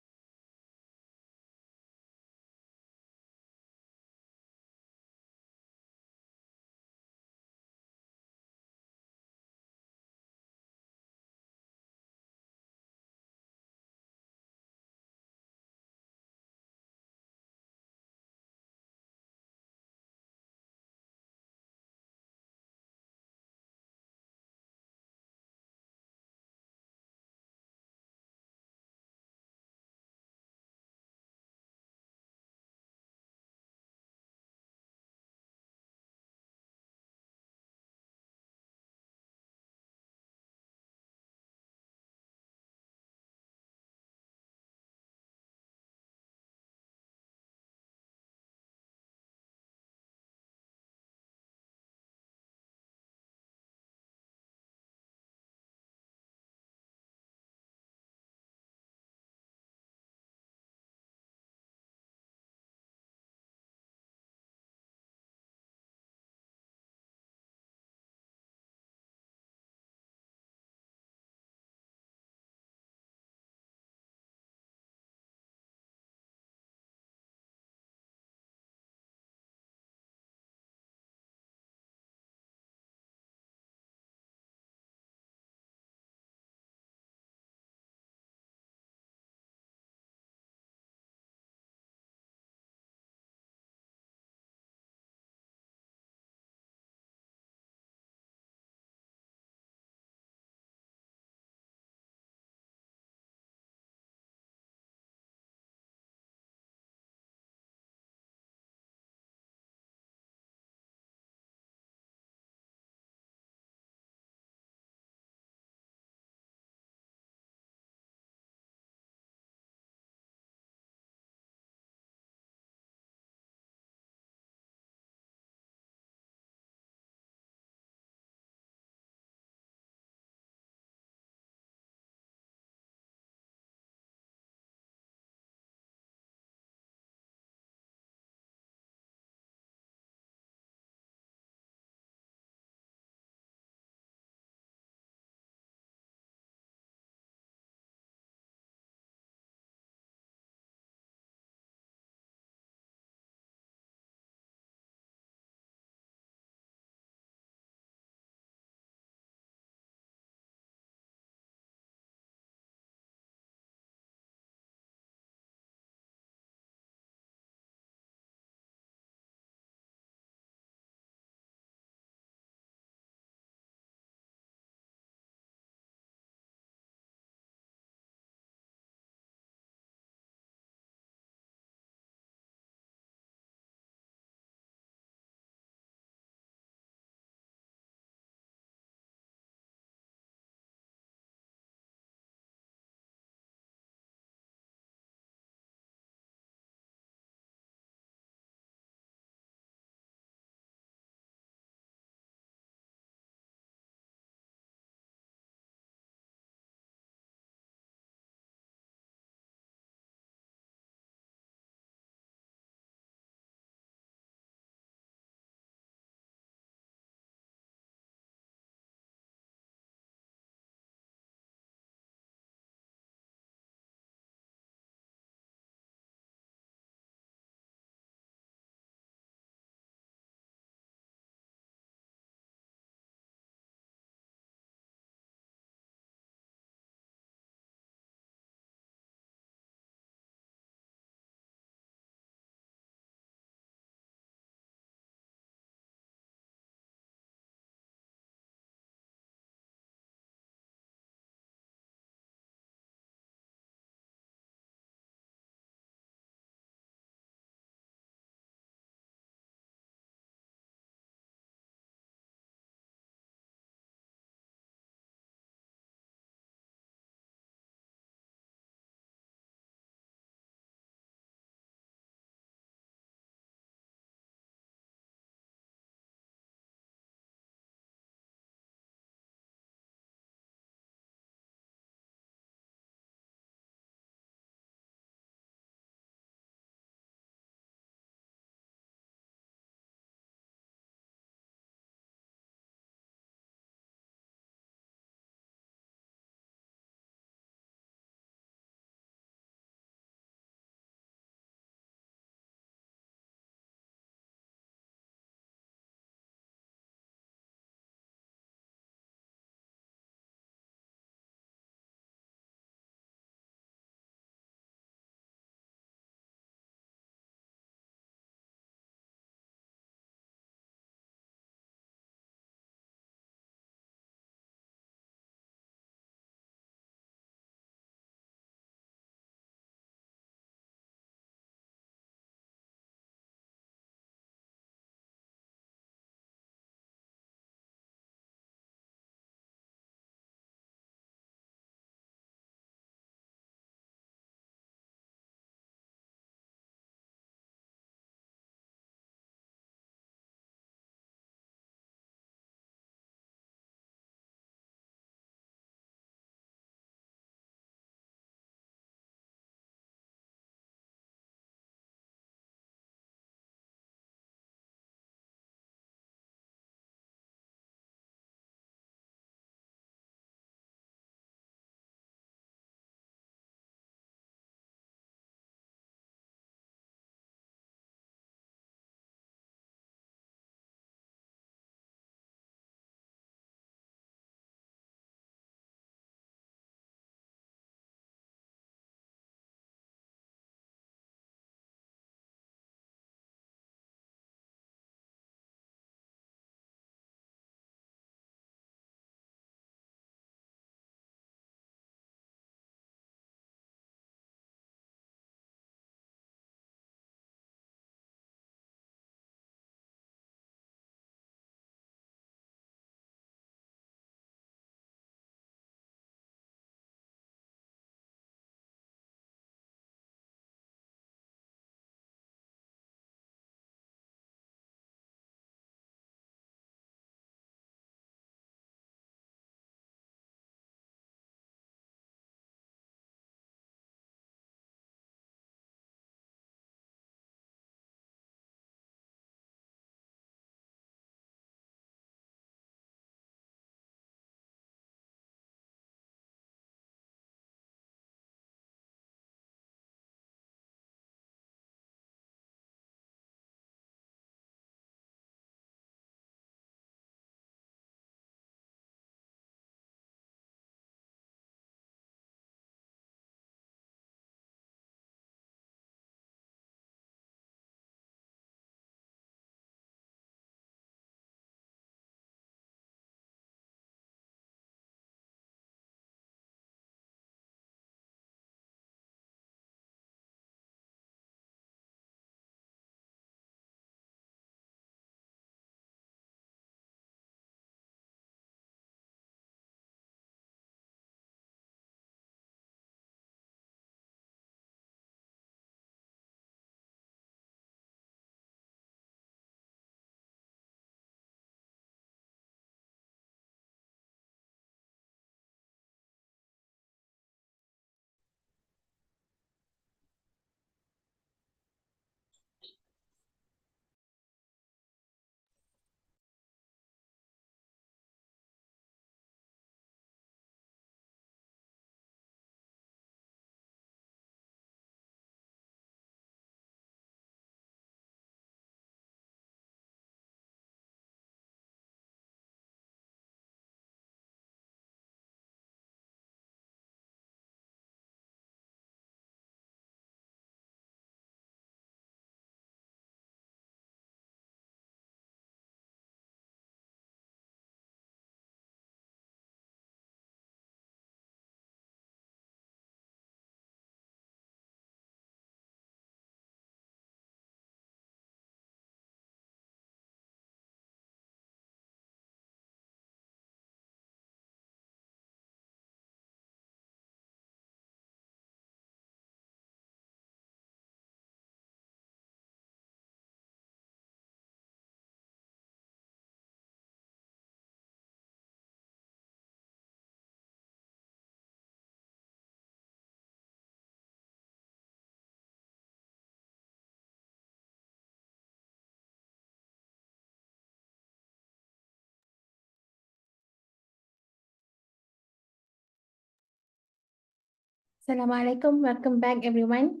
Assalamualaikum. Welcome back, everyone.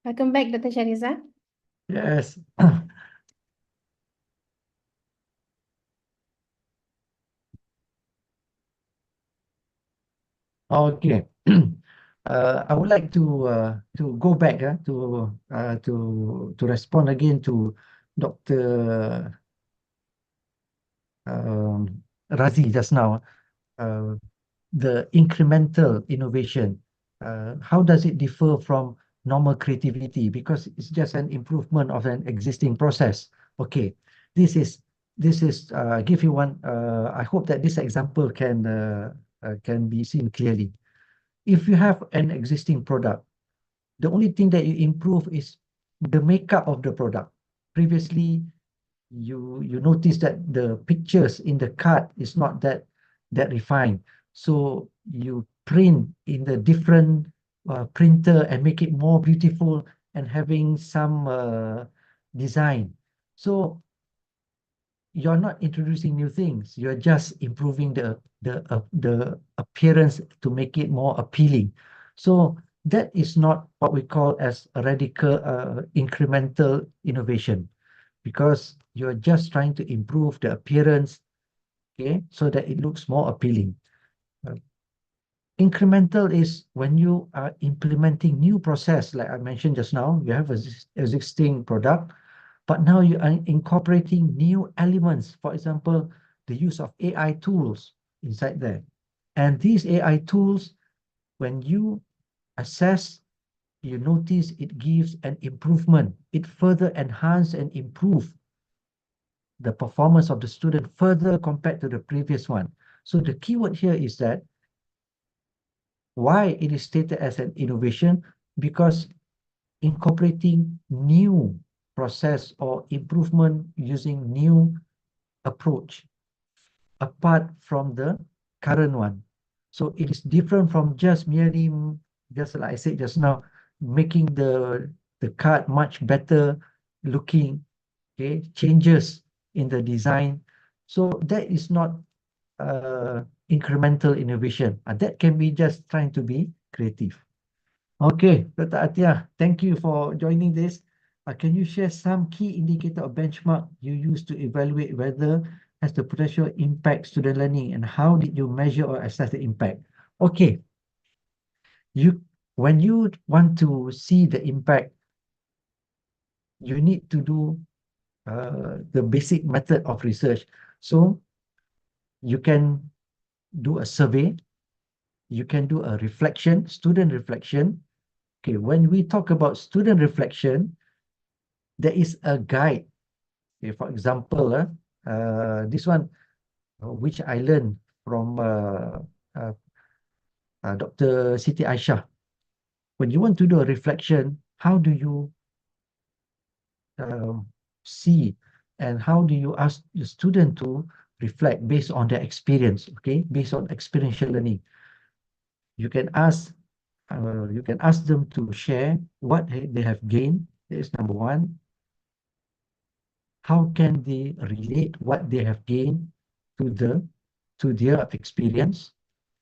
Welcome back, Dr. Shahreza. Yes. Okay. I would like to go back to respond again to Dr. Razi just now. Uh, the incremental innovation. How does it differ from normal creativity? Because it's just an improvement of an existing process. Okay, this is give you one. I hope that this example can be seen clearly. If you have an existing product, the only thing that you improve is the makeup of the product. Previously, you notice that the pictures in the card is not that refined, so you print in the different printer and make it more beautiful and having some design. So you're not introducing new things, you're just improving the appearance to make it more appealing. So that is not what we call as a radical incremental innovation, because you're just trying to improve the appearance, okay, so that it looks more appealing. Incremental is when you are implementing new process, like I mentioned just now. You have an existing product, but now you are incorporating new elements. For example, the use of AI tools inside there. And these AI tools, when you assess, you notice it gives an improvement. It further enhance and improve the performance of the student further compared to the previous one. So the keyword here is that why it is stated as an innovation, because incorporating new process or improvement using new approach apart from the current one. So it is different from just merely, just like I said just now, making the card much better looking, okay, changes in the design. So that is not incremental innovation. That can be just trying to be creative. Okay, Dr. Atia, thank you for joining this. Can you share some key indicator or benchmark you use to evaluate whether has the potential impact student learning, and how did you measure or assess the impact? Okay, when you want to see the impact, you need to do the basic method of research. So you can do a survey, you can do a reflection, student reflection. Okay, when we talk about student reflection, there is a guide. Okay, for example, this one, which I learned from uh, Dr. Siti Aisyah. When you want to do a reflection, how do you see, and how do you ask the student to reflect based on their experience, okay, based on experiential learning? You can ask them to share what they have gained. That is number one. How can they relate what they have gained to their experience?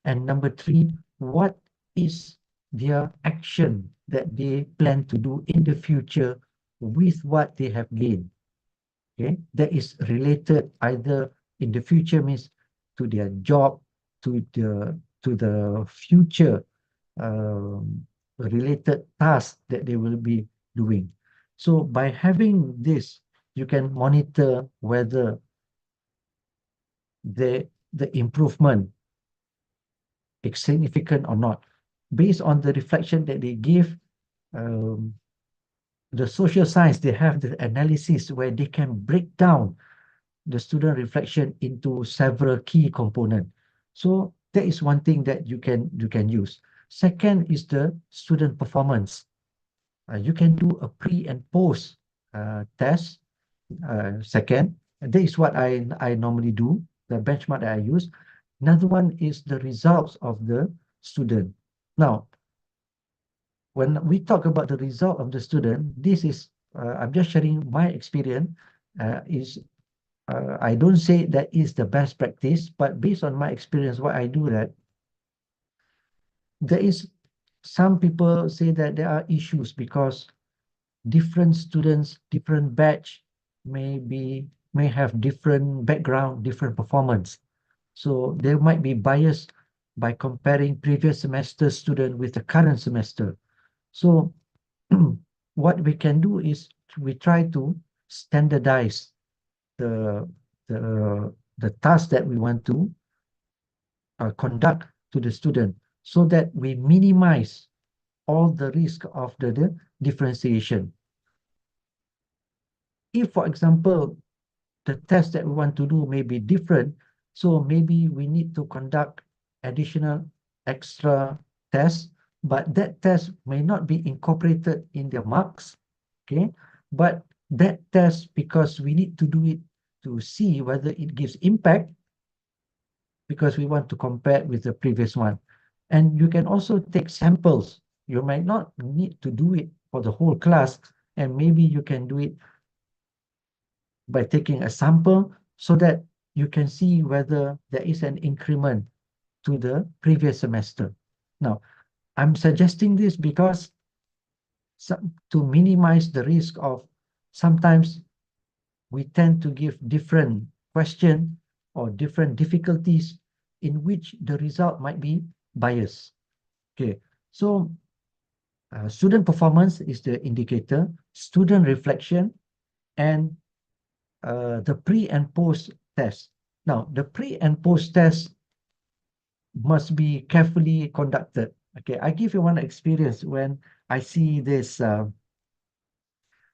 And number three, what is their action that they plan to do in the future with what they have gained? Okay, that is related either in the future means to their job, to the future related tasks that they will be doing. So by having this, you can monitor whether the improvement is significant or not. Based on the reflection that they give, the social science, they have the analysis where they can break down the student reflection into several key components. So that is one thing that you can use. Second is the student performance. You can do a pre and post test. Second, that is what I normally do, the benchmark that I use. Another one is the results of the student. Now, when we talk about the result of the student, this is, I'm just sharing my experience, I don't say that is the best practice, but based on my experience, what I do that there is some people say that there are issues because different students, different batch may have different background, different performance. So there might be bias by comparing previous semester student with the current semester. So what we can do is we try to standardize the the task that we want to conduct to the student so that we minimize all the risk of the differentiation. If, for example, the test that we want to do may be different, so maybe we need to conduct additional extra tests, but that test may not be incorporated in the marks, okay? But that test, because we need to do it to see whether it gives impact, because we want to compare with the previous one. And you can also take samples. You might not need to do it for the whole class, and maybe you can do it by taking a sample so that you can see whether there is an increment to the previous semester. Now, I'm suggesting this because to minimize the risk of sometimes we tend to give different question or different difficulties in which the result might be biased. Okay, so student performance is the indicator, student reflection, and the pre and post test. Now, the pre and post test must be carefully conducted. Okay, I give you one experience when I see this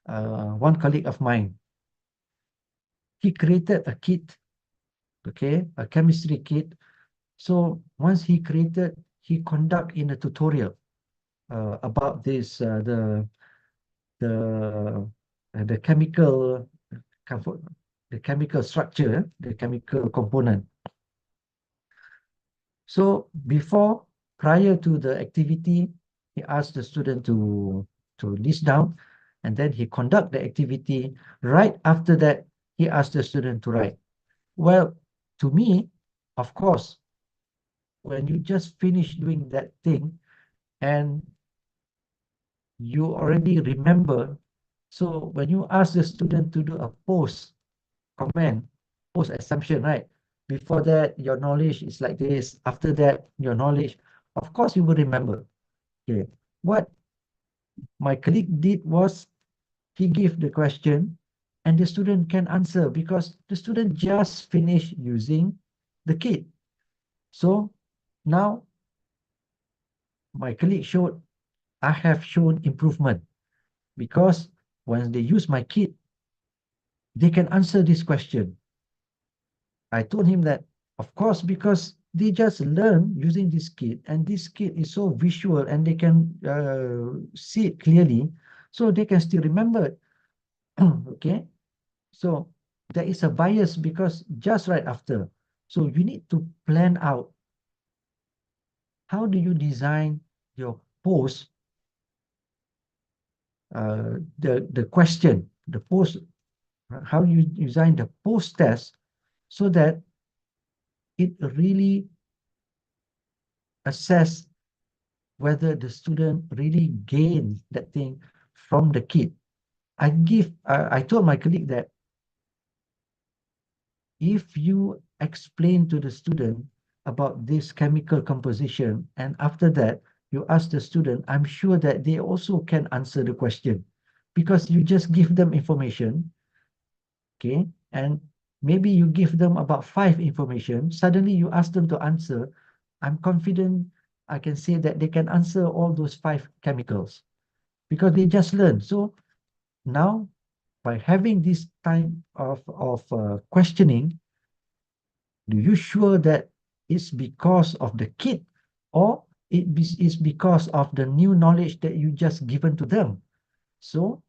one colleague of mine. He created a kit, okay, a chemistry kit. So once he created, he conduct in a tutorial about this the chemical the chemical structure, the chemical component. So prior to the activity, he asked the student to list down, and then he conduct the activity. Right after that, he asked the student to write. Well, to me, of course, when you just finish doing that thing and you already remember, so when you ask the student to do a post comment, post assumption, right? Before that, your knowledge is like this. After that, your knowledge, of course, you will remember. Okay. What my colleague did was he gave the question and the student can answer because the student just finished using the kit. So now my colleague showed, I have shown improvement because when they use my kit, they can answer this question. I told him that, of course, because they just learn using this kit, and this kit is so visual and they can see it clearly, so they can still remember it. Okay, so there is a bias because just right after, so you need to plan out how do you design your post, the question, the post, how you design the post test so that it really assess whether the student really gained that thing from the kit. I told my colleague that if you explain to the student about this chemical composition, and after that, you ask the student, I'm sure that they also can answer the question because you just give them information, okay? And maybe you give them about 5 information, suddenly you ask them to answer. I'm confident I can say that they can answer all those 5 chemicals because they just learned. So now, by having this time of questioning, do you sure that it's because of the kid or is because of the new knowledge that you just given to them? So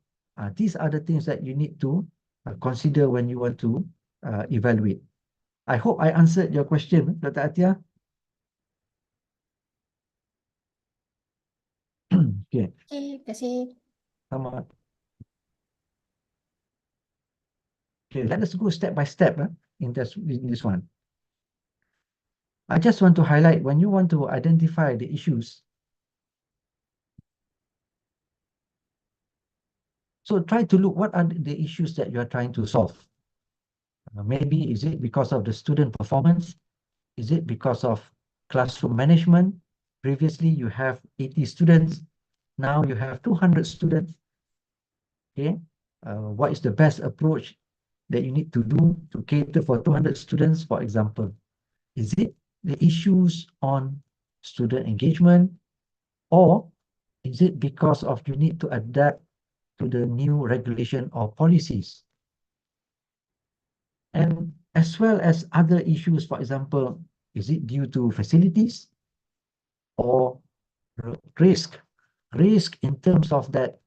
these are the things that you need to consider when you want to evaluate. I hope I answered your question, Dr. Atia. Okay, Okay, kasih. sama. Okay, let us go step by step in this one. I just want to highlight when you want to identify the issues, So try to look what are the issues that you are trying to solve. Maybe is it because of the student performance? Is it because of classroom management? Previously, you have 80 students. Now you have 200 students. Okay. What is the best approach that you need to do to cater for 200 students, for example? Is it the issues on student engagement, or is it because of you need to adapt to the new regulation or policies? And as well as other issues, for example, is it due to facilities or risk? Risk in terms of that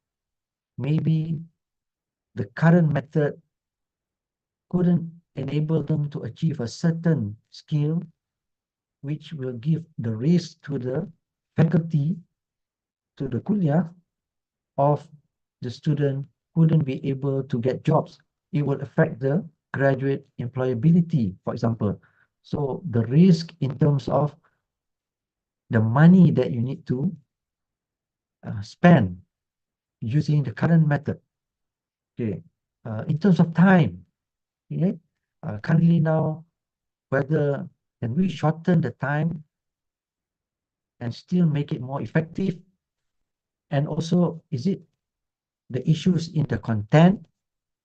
maybe the current method couldn't enable them to achieve a certain skill, which will give the risk to the faculty, to the kuliah, of the student wouldn't be able to get jobs. It will affect the graduate employability, for example. So the risk in terms of the money that you need to spend using the current method. Okay. In terms of time, okay, currently now, whether can we shorten the time and still make it more effective? And also, is it the issues in the content?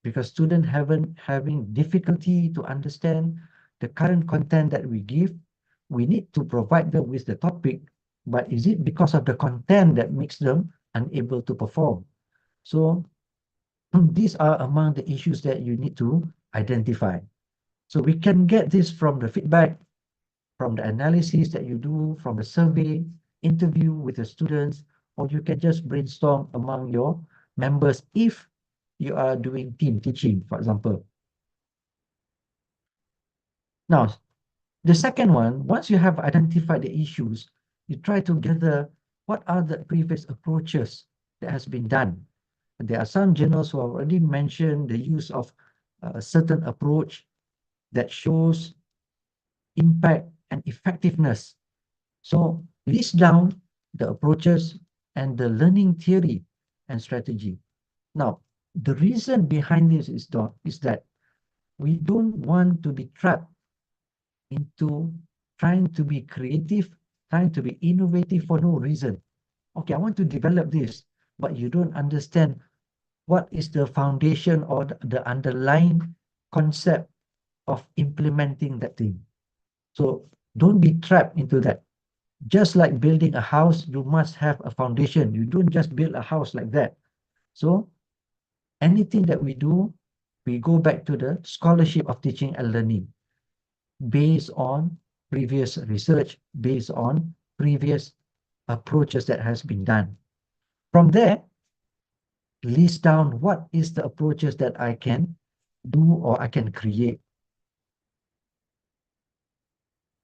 Because students having difficulty to understand the current content that we give. We need to provide them with the topic, but is it because of the content that makes them unable to perform? So these are among the issues that you need to identify. So we can get this from the feedback, from the analysis that you do, from the survey, interview with the students, or you can just brainstorm among your members if you are doing team teaching, for example. Now, the second one, once you have identified the issues, you try to gather what are the previous approaches that has been done. And there are some journals who have already mentioned the use of a certain approach that shows impact and effectiveness. So list down the approaches and the learning theory and strategy. Now, the reason behind this is that we don't want to be trapped into trying to be creative, trying to be innovative for no reason. Okay, I want to develop this, but you don't understand what is the foundation or the underlying concept of implementing that thing. So don't be trapped into that. Just like building a house, you must have a foundation. You don't just build a house like that. So anything that we do, we go back to the scholarship of teaching and learning based on previous research, based on previous approaches that has been done. From there, list down what is the approaches that I can do or I can create.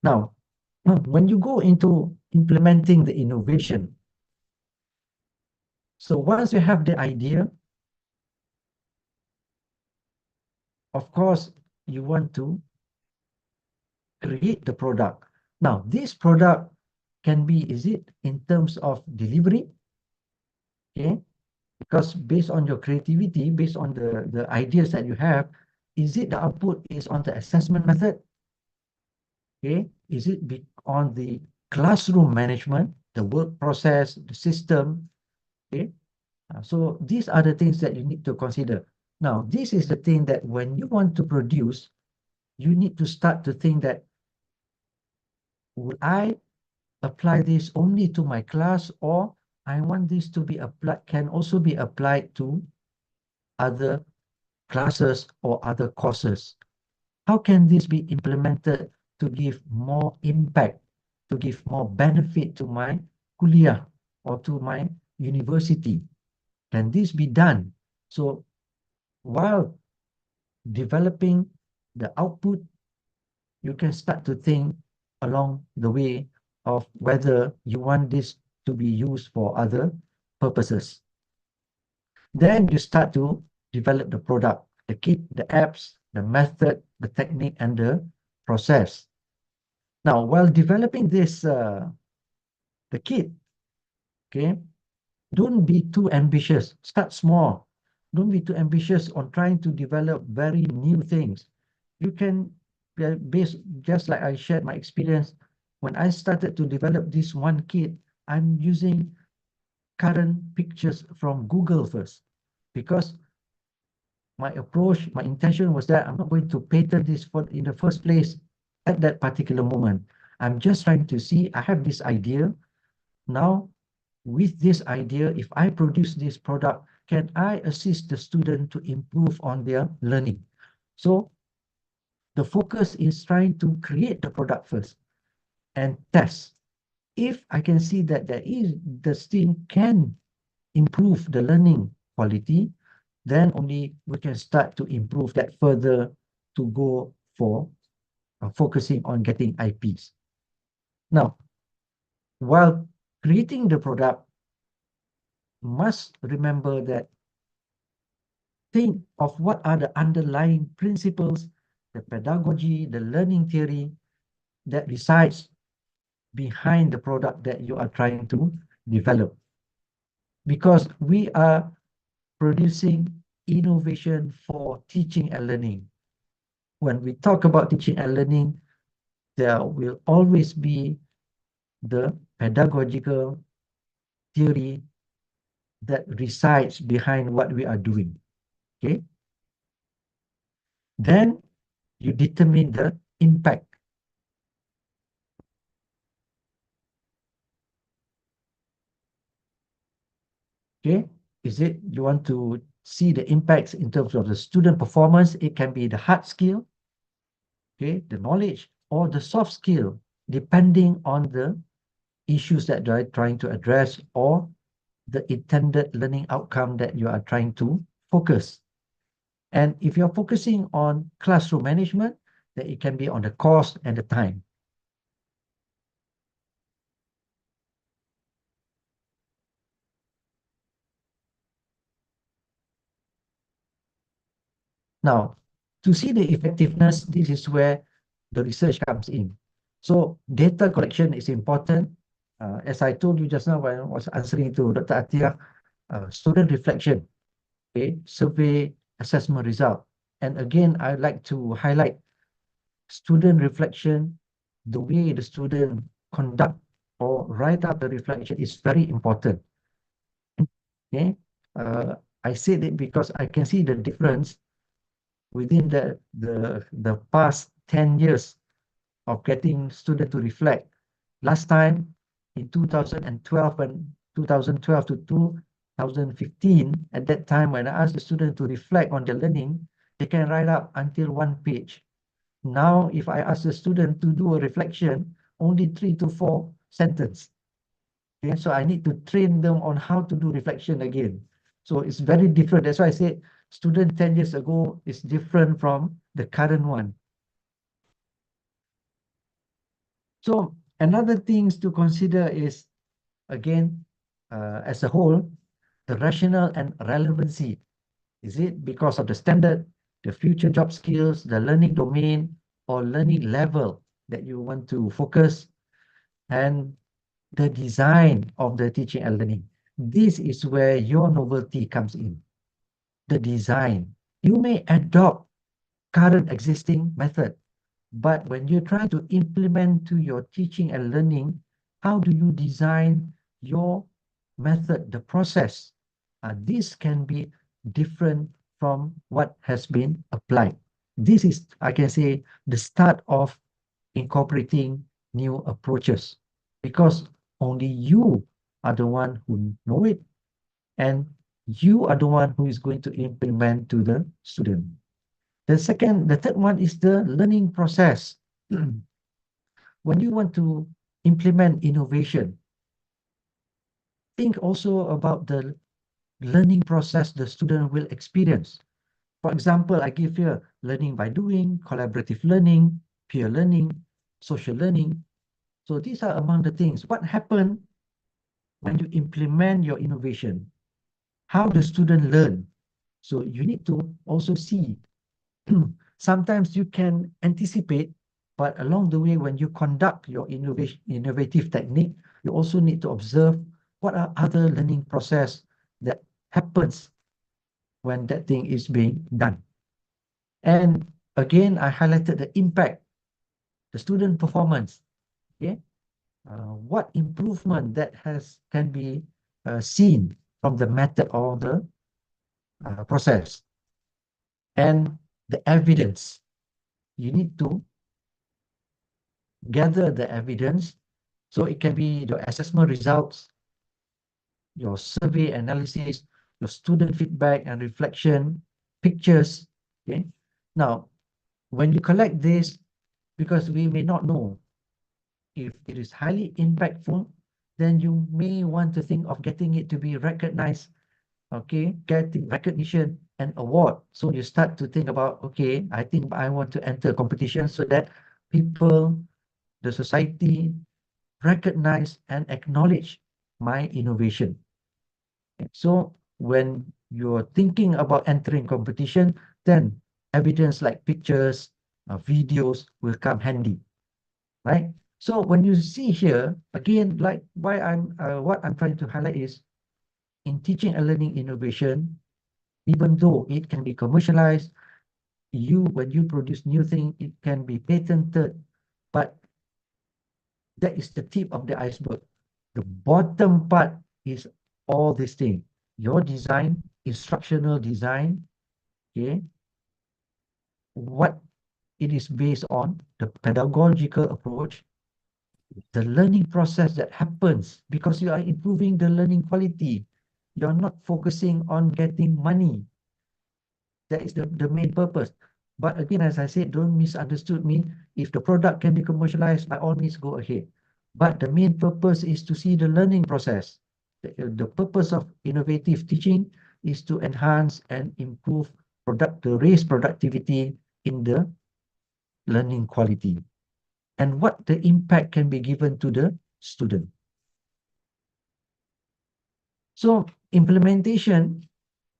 Now, when you go into implementing the innovation, so once you have the idea, of course, you want to create the product. Now, this product can be, is it in terms of delivery? Okay, because based on your creativity, based on the ideas that you have, is it the output is on the assessment method? Okay, is it on the classroom management, the work process, the system? Okay, so these are the things that you need to consider. Now, this is the thing that when you want to produce, you need to start to think that, would I apply this only to my class, or I want this to be applied, can also be applied to other classes or other courses? How can this be implemented to give more impact, to give more benefit to my kuliah or to my university? Can this be done? So while developing the output, you can start to think along the way of whether you want this to be used for other purposes. Then you start to develop the product, the kit, the apps, the method, the technique, and the process. Now, while developing this, the kit, okay, don't be too ambitious. Start small. Don't be too ambitious on trying to develop very new things. You can base, just like I shared my experience, when I started to develop this one kit, I'm using current pictures from Google first, because my approach, my intention was that I'm not going to patent this for in the first place at that particular moment. I'm just trying to see, I have this idea. Now, with this idea, if I produce this product, can I assist the student to improve on their learning? So the focus is trying to create the product first and test. If I can see that the student can improve the learning quality, then only we can start to improve that further to go for focusing on getting IPs. Now, while creating the product, must remember that think of what are the underlying principles, the pedagogy, the learning theory that resides behind the product that you are trying to develop. Because we are producing innovation for teaching and learning. When we talk about teaching and learning, there will always be the pedagogical theory that resides behind what we are doing. Okay. Then you determine the impact. Okay. Is it you want to see the impacts in terms of the student performance? It can be the hard skill, okay, the knowledge, or the soft skill, depending on the issues that you are trying to address or the intended learning outcome that you are trying to focus. And if you're focusing on classroom management, then it can be on the cost and the time. Now, to see the effectiveness, this is where the research comes in. So data collection is important. As I told you just now when I was answering to Dr. Atia, student reflection, okay, survey assessment result. And again, I'd like to highlight student reflection, the way the student conduct or write up the reflection is very important. Okay, I said it because I can see the difference within the past 10 years of getting students to reflect. Last time in 2012 and 2012 to 2015, at that time when I asked the student to reflect on their learning, they can write up until 1 page. Now, if I ask the student to do a reflection, only 3 to 4 sentences. Okay, so I need to train them on how to do reflection again. So it's very different. That's why I said student 10 years ago is different from the current one. So another things to consider is, again, as a whole, the rationale and relevancy. Is it because of the standard, the future job skills, the learning domain, or learning level that you want to focus, and the design of the teaching and learning? This is where your novelty comes in. The design. You may adopt current existing method, but when you try to implement to your teaching and learning, how do you design your method, the process? This can be different from what has been applied. This is, I can say, the start of incorporating new approaches, because only you are the one who know it, and you are the one who is going to implement to the student. The third one is the learning process. When you want to implement innovation, think also about the learning process the student will experience. For example, I give here learning by doing, collaborative learning, peer learning, social learning. So these are among the things. What happens when you implement your innovation? How the student learn? So you need to also see. Sometimes you can anticipate, but along the way, when you conduct your innovative technique, you also need to observe what are other learning process that happens when that thing is being done. And again, I highlighted the impact, the student performance. Okay, what improvement that can be seen from the method or the process, and the evidence. You need to gather the evidence, so it can be your assessment results, your survey analysis, your student feedback and reflection, pictures. Okay. Now, when you collect this, because we may not know if it is highly impactful, then you may want to think of getting it to be recognized, okay, getting recognition and award. So you start to think about, okay, I think I want to enter a competition so that people, the society, recognize and acknowledge my innovation. So when you're thinking about entering competition, then evidence like pictures, videos will come handy, right? So when you see here, again, like what I'm trying to highlight is, in teaching and learning innovation, even though it can be commercialized, when you produce new thing, it can be patented, but that is the tip of the iceberg. The bottom part is all these things. Your design, instructional design, okay, what it is based on, the pedagogical approach, the learning process that happens because you are improving the learning quality. You're not focusing on getting money. That is the main purpose. But again, as I said, don't misunderstood me. If the product can be commercialized, by all means, go ahead. But the main purpose is to see the learning process. The purpose of innovative teaching is to enhance and improve to raise productivity in the learning quality, and what the impact can be given to the student. So implementation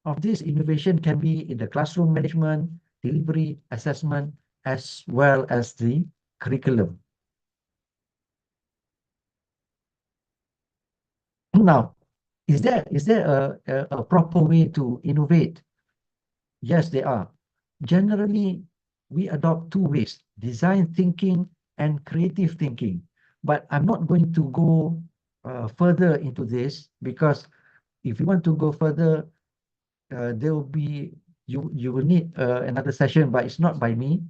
of this innovation can be in the classroom management, delivery, assessment, as well as the curriculum. Now, is there a proper way to innovate? Yes, there are. Generally, we adopt two ways: design thinking and creative thinking. But I'm not going to go further into this, because if you want to go further, there will be, you will need another session, but it's not by me.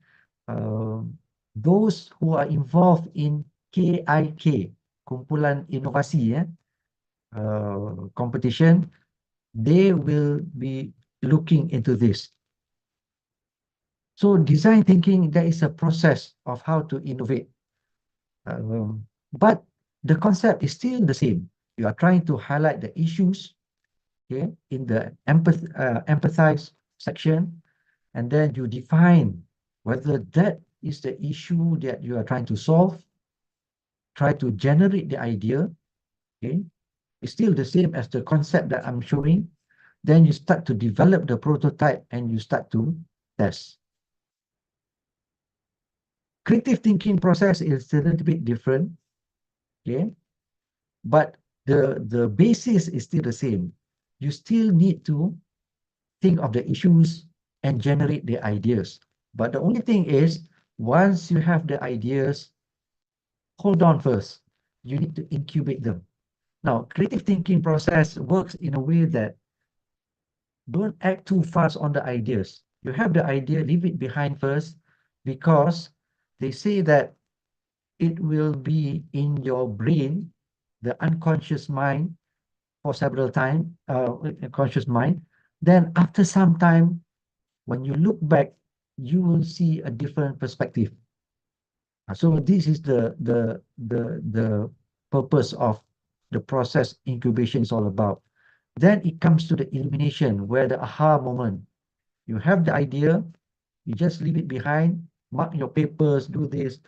Those who are involved in KIK, Kumpulan Inovasi, competition, they will be looking into this. So design thinking, there is a process of how to innovate. But the concept is still the same. You are trying to highlight the issues, okay, in the empathize section, and then you define whether that is the issue that you are trying to solve, try to generate the idea, okay. It's still the same as the concept that I'm showing. Then you start to develop the prototype and you start to test. Creative thinking process is a little bit different, okay, but the basis is still the same. You still need to think of the issues and generate the ideas. But the only thing is, once you have the ideas, hold on first. You need to incubate them. Now, creative thinking process works in a way that don't act too fast on the ideas. You have the idea, leave it behind first, because they say that it will be in your brain, the unconscious mind, for several times, conscious mind. Then after some time, when you look back, you will see a different perspective. So this is the purpose of the process incubation is all about. Then it comes to the illumination, where the aha moment. You have the idea, you just leave it behind, mark your papers, do this,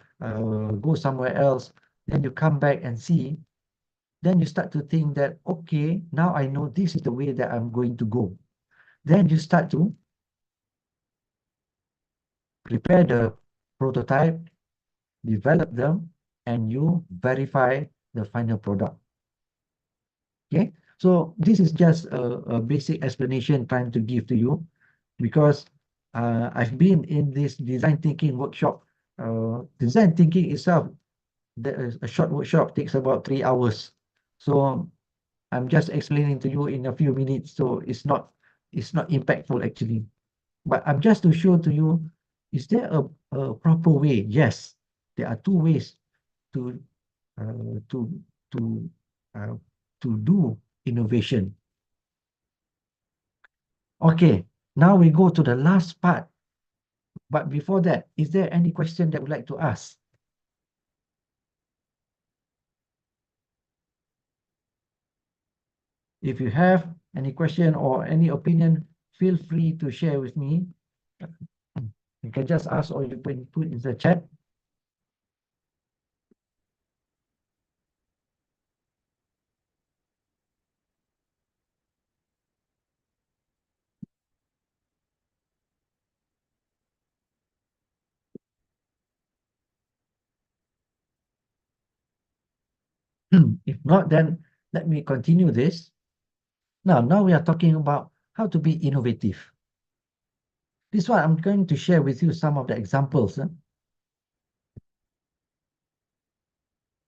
go somewhere else. Then you come back and see. Then you start to think that, okay, now I know this is the way that I'm going to go. Then you start to prepare the prototype, develop them, and you verify the final product. Okay, So this is just a basic explanation trying to give to you, because I've been in this design thinking workshop. Design thinking itself, a short workshop takes about 3 hours. So I'm just explaining to you in a few minutes, so it's not impactful actually. But I'm just to show to you, is there a proper way? Yes, there are two ways to uh, to to uh, to do innovation. Okay, now we go to the last part. But before that, is there any question that would like to ask? If you have any question or any opinion, feel free to share with me. You can just ask or you can put in the chat. If not, then let me continue this. Now we are talking about how to be innovative. This one, I'm going to share with you some of the examples.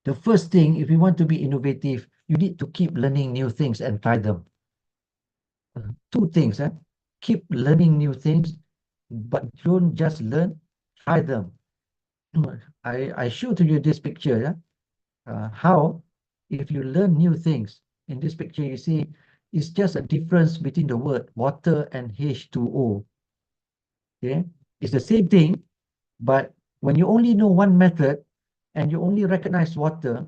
The first thing, if you want to be innovative, you need to keep learning new things and try them. Two things, keep learning new things, but don't just learn, try them. I show to you this picture, how if you learn new things. In this picture, you see, it's just a difference between the word water and H2O. Okay, it's the same thing, but when you only know one method and you only recognize water,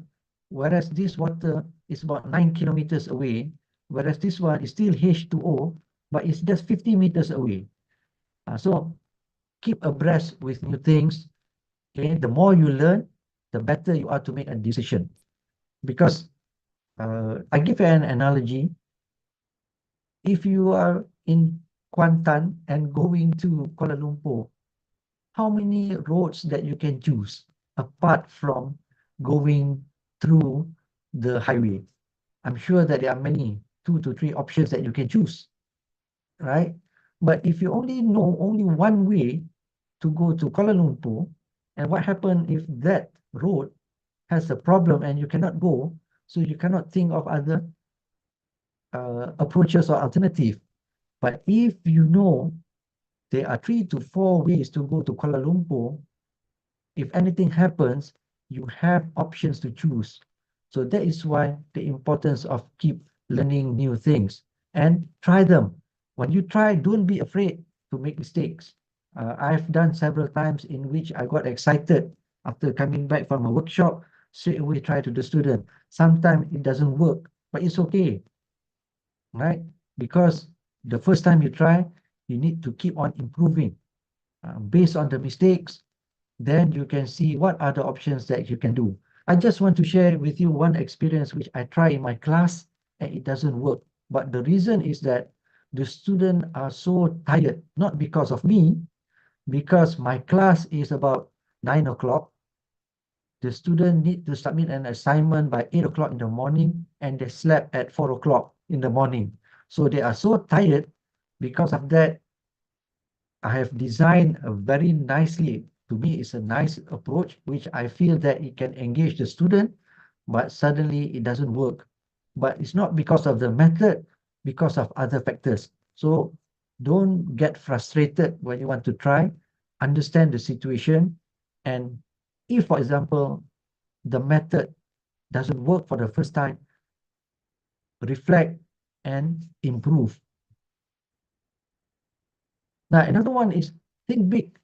whereas this water is about 9 kilometers away, whereas this one is still H2O, but it's just 50 meters away. So keep abreast with new things. Okay, the more you learn, the better you are to make a decision. Because I give an analogy. If you are in Kuantan and going to Kuala Lumpur, how many roads that you can choose apart from going through the highway? I'm sure that there are many, 2 to 3 options that you can choose, right? But if you only know only one way to go to Kuala Lumpur, and what happens if that road has a problem and you cannot go, so you cannot think of other approaches or alternative. But if you know there are 3 to 4 ways to go to Kuala Lumpur, if anything happens, you have options to choose. So that is why the importance of keep learning new things and try them. When you try, don't be afraid to make mistakes. I've done several times in which I got excited after coming back from a workshop, straight away try to the student. Sometimes it doesn't work, but it's okay, right? Because the first time you try, you need to keep on improving. Based on the mistakes, then you can see what are the options that you can do. I just want to share with you one experience which I try in my class and it doesn't work. But the reason is that the students are so tired, not because of me, because my class is about 9 o'clock. The student need to submit an assignment by 8 o'clock in the morning and they slept at 4 o'clock in the morning. So they are so tired. Because of that, I have designed a very nicely, to me, it's a nice approach, which I feel that it can engage the student, but suddenly it doesn't work. But it's not because of the method, because of other factors. So don't get frustrated when you want to try, understand the situation. And if, for example, the method doesn't work for the first time, reflect and improve. Now, another one is think big.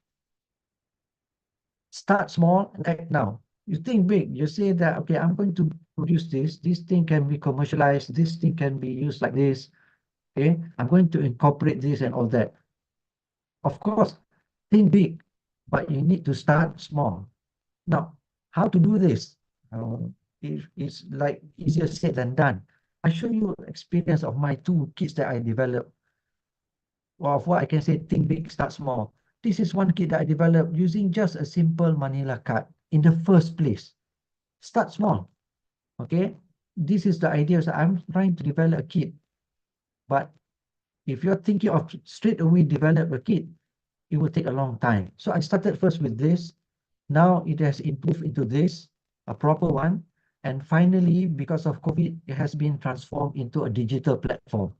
Start small and act now. You think big. You say that, okay, I'm going to produce this. This thing can be commercialized. This thing can be used like this. Okay, I'm going to incorporate this and all that. Of course, think big, but you need to start small. Now, how to do this? It's like easier said than done. I show you experience of my 2 kids that I developed. Of what I can say, think big, start small. This is one kit that I developed using just a simple Manila card in the first place. Start small, okay? this is the idea. So I'm trying to develop a kit, but if you're thinking of straight away develop a kit, it will take a long time. So I started first with this. Now it has improved into this, a proper one. And finally, because of COVID, it has been transformed into a digital platform.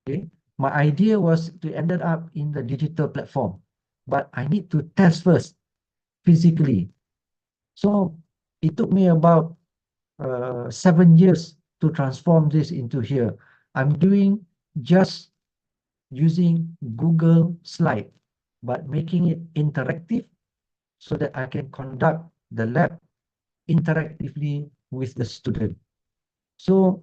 Okay. My idea was to end up in the digital platform, but I need to test first physically. So it took me about 7 years to transform this into here. I'm doing just using Google Slide, but making it interactive so that I can conduct the lab interactively with the student. So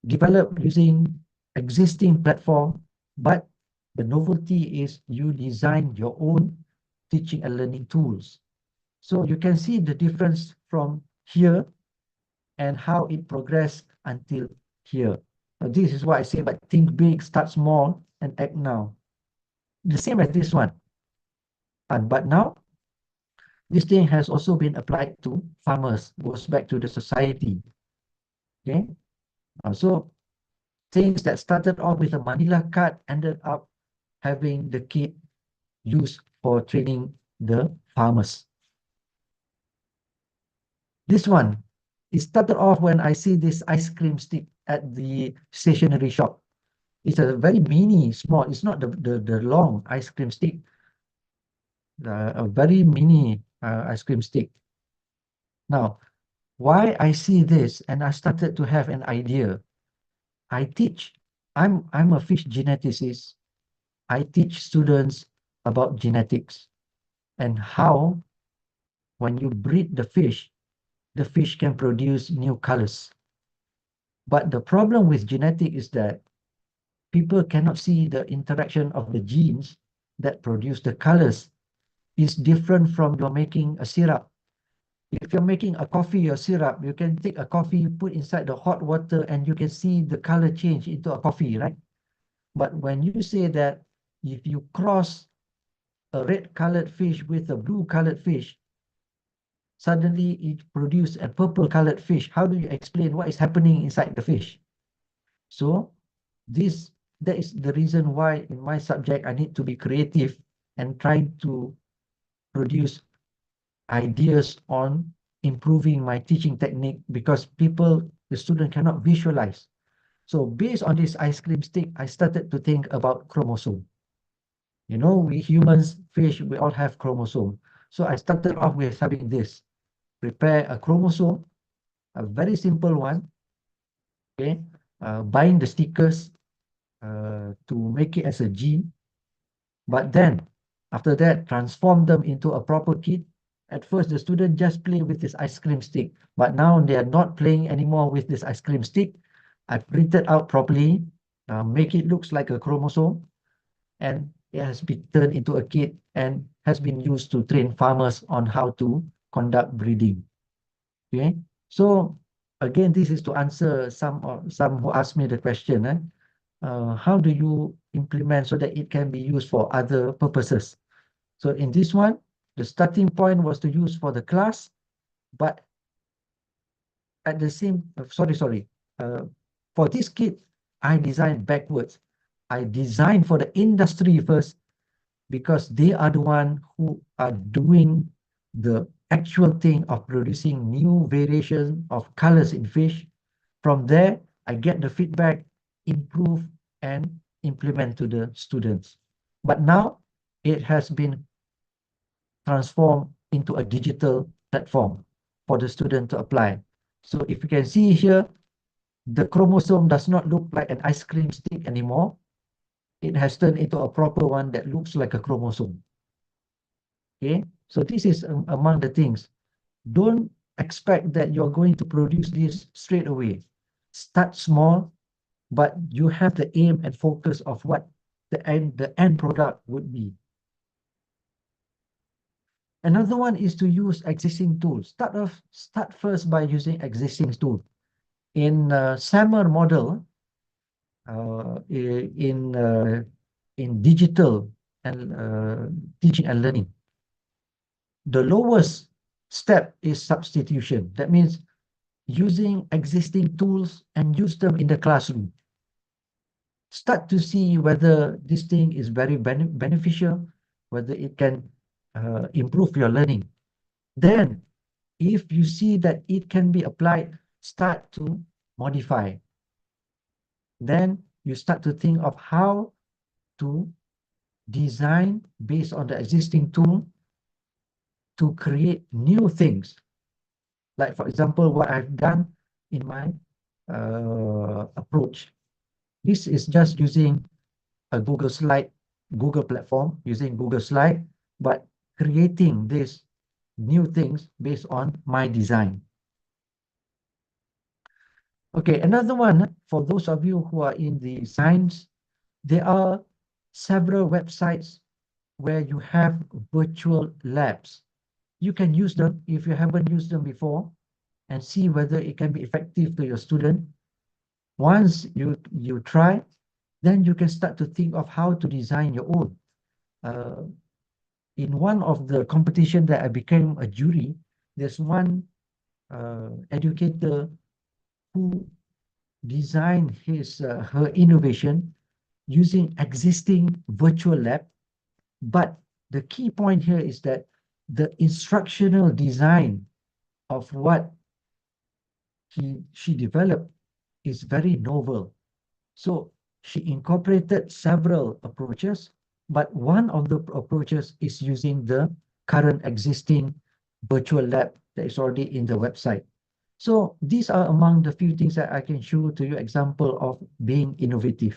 develop using existing platform, but the novelty is you design your own teaching and learning tools. So you can see the difference from here and how it progressed until here. This is what I say, but think big, start small, and act now. The same as this one. But now, this thing has also been applied to farmers, goes back to the society. Okay, so things that started off with a manila card ended up having the kit used for training the farmers. This one, it started off when I see this ice cream stick at the stationery shop. It's a very mini, small, it's not the long ice cream stick, a very mini ice cream stick. Now, why I see this and I started to have an idea. I teach, I'm a fish geneticist. I teach students about genetics and how when you breed the fish can produce new colors. But the problem with genetic is that people cannot see the interaction of the genes that produce the colors. It's different from you're making a syrup. If you're making a coffee or syrup, you can take a coffee, put inside the hot water, and you can see the color change into a coffee, right? But when you say that if you cross a red-colored fish with a blue-colored fish, suddenly it produces a purple-colored fish. How do you explain what is happening inside the fish? So that is the reason why in my subject I need to be creative and try to produce ideas on improving my teaching technique because the student cannot visualize. So based on this ice cream stick, I started to think about chromosome. You know, we humans, fish, we all have chromosome. So I started off with having this, prepare a chromosome, a very simple one, okay, bind the stickers to make it as a gene, but then after that, transform them into a proper kit. At first, the student just play with this ice cream stick, but now they are not playing anymore with this ice cream stick. I printed out properly, make it looks like a chromosome, and it has been turned into a kit and has been used to train farmers on how to conduct breeding. Okay, so again, this is to answer some who asked me the question. How do you implement so that it can be used for other purposes? So in this one, the starting point was to use for the class, but at the same, sorry, for this kit, I designed backwards. I designed for the industry first because they are the one who are doing the actual thing of producing new variation of colors in fish. From there, I get the feedback, improve and implement to the students. But now it has been transformed into a digital platform for the student to apply. So if you can see here, the chromosome does not look like an ice cream stick anymore. It has turned into a proper one that looks like a chromosome. Okay, so this is among the things. Don't expect that you're going to produce this straight away. Start small, but you have the aim and focus of what the end product would be. Another one is to use existing tools. Start first by using existing tool. In SAMR model, in digital and teaching and learning, the lowest step is substitution. That means using existing tools and use them in the classroom. Start to see whether this thing is very beneficial, whether it can improve your learning. Then, if you see that it can be applied, start to modify. Then you start to think of how to design based on the existing tool to create new things. Like, for example, what I've done in my approach. This is just using a Google platform, using Google Slide, but creating these new things based on my design. Okay, another one, for those of you who are in the science, there are several websites where you have virtual labs. You can use them if you haven't used them before and see whether it can be effective to your student. Once you try, then you can start to think of how to design your own. In one of the competition that I became a jury, there's one educator who designed her innovation using existing virtual lab. But the key point here is that the instructional design of what she developed is very novel. So she incorporated several approaches, but one of the approaches is using the current existing virtual lab that is already in the website. So these are among the few things that I can show to you example of being innovative.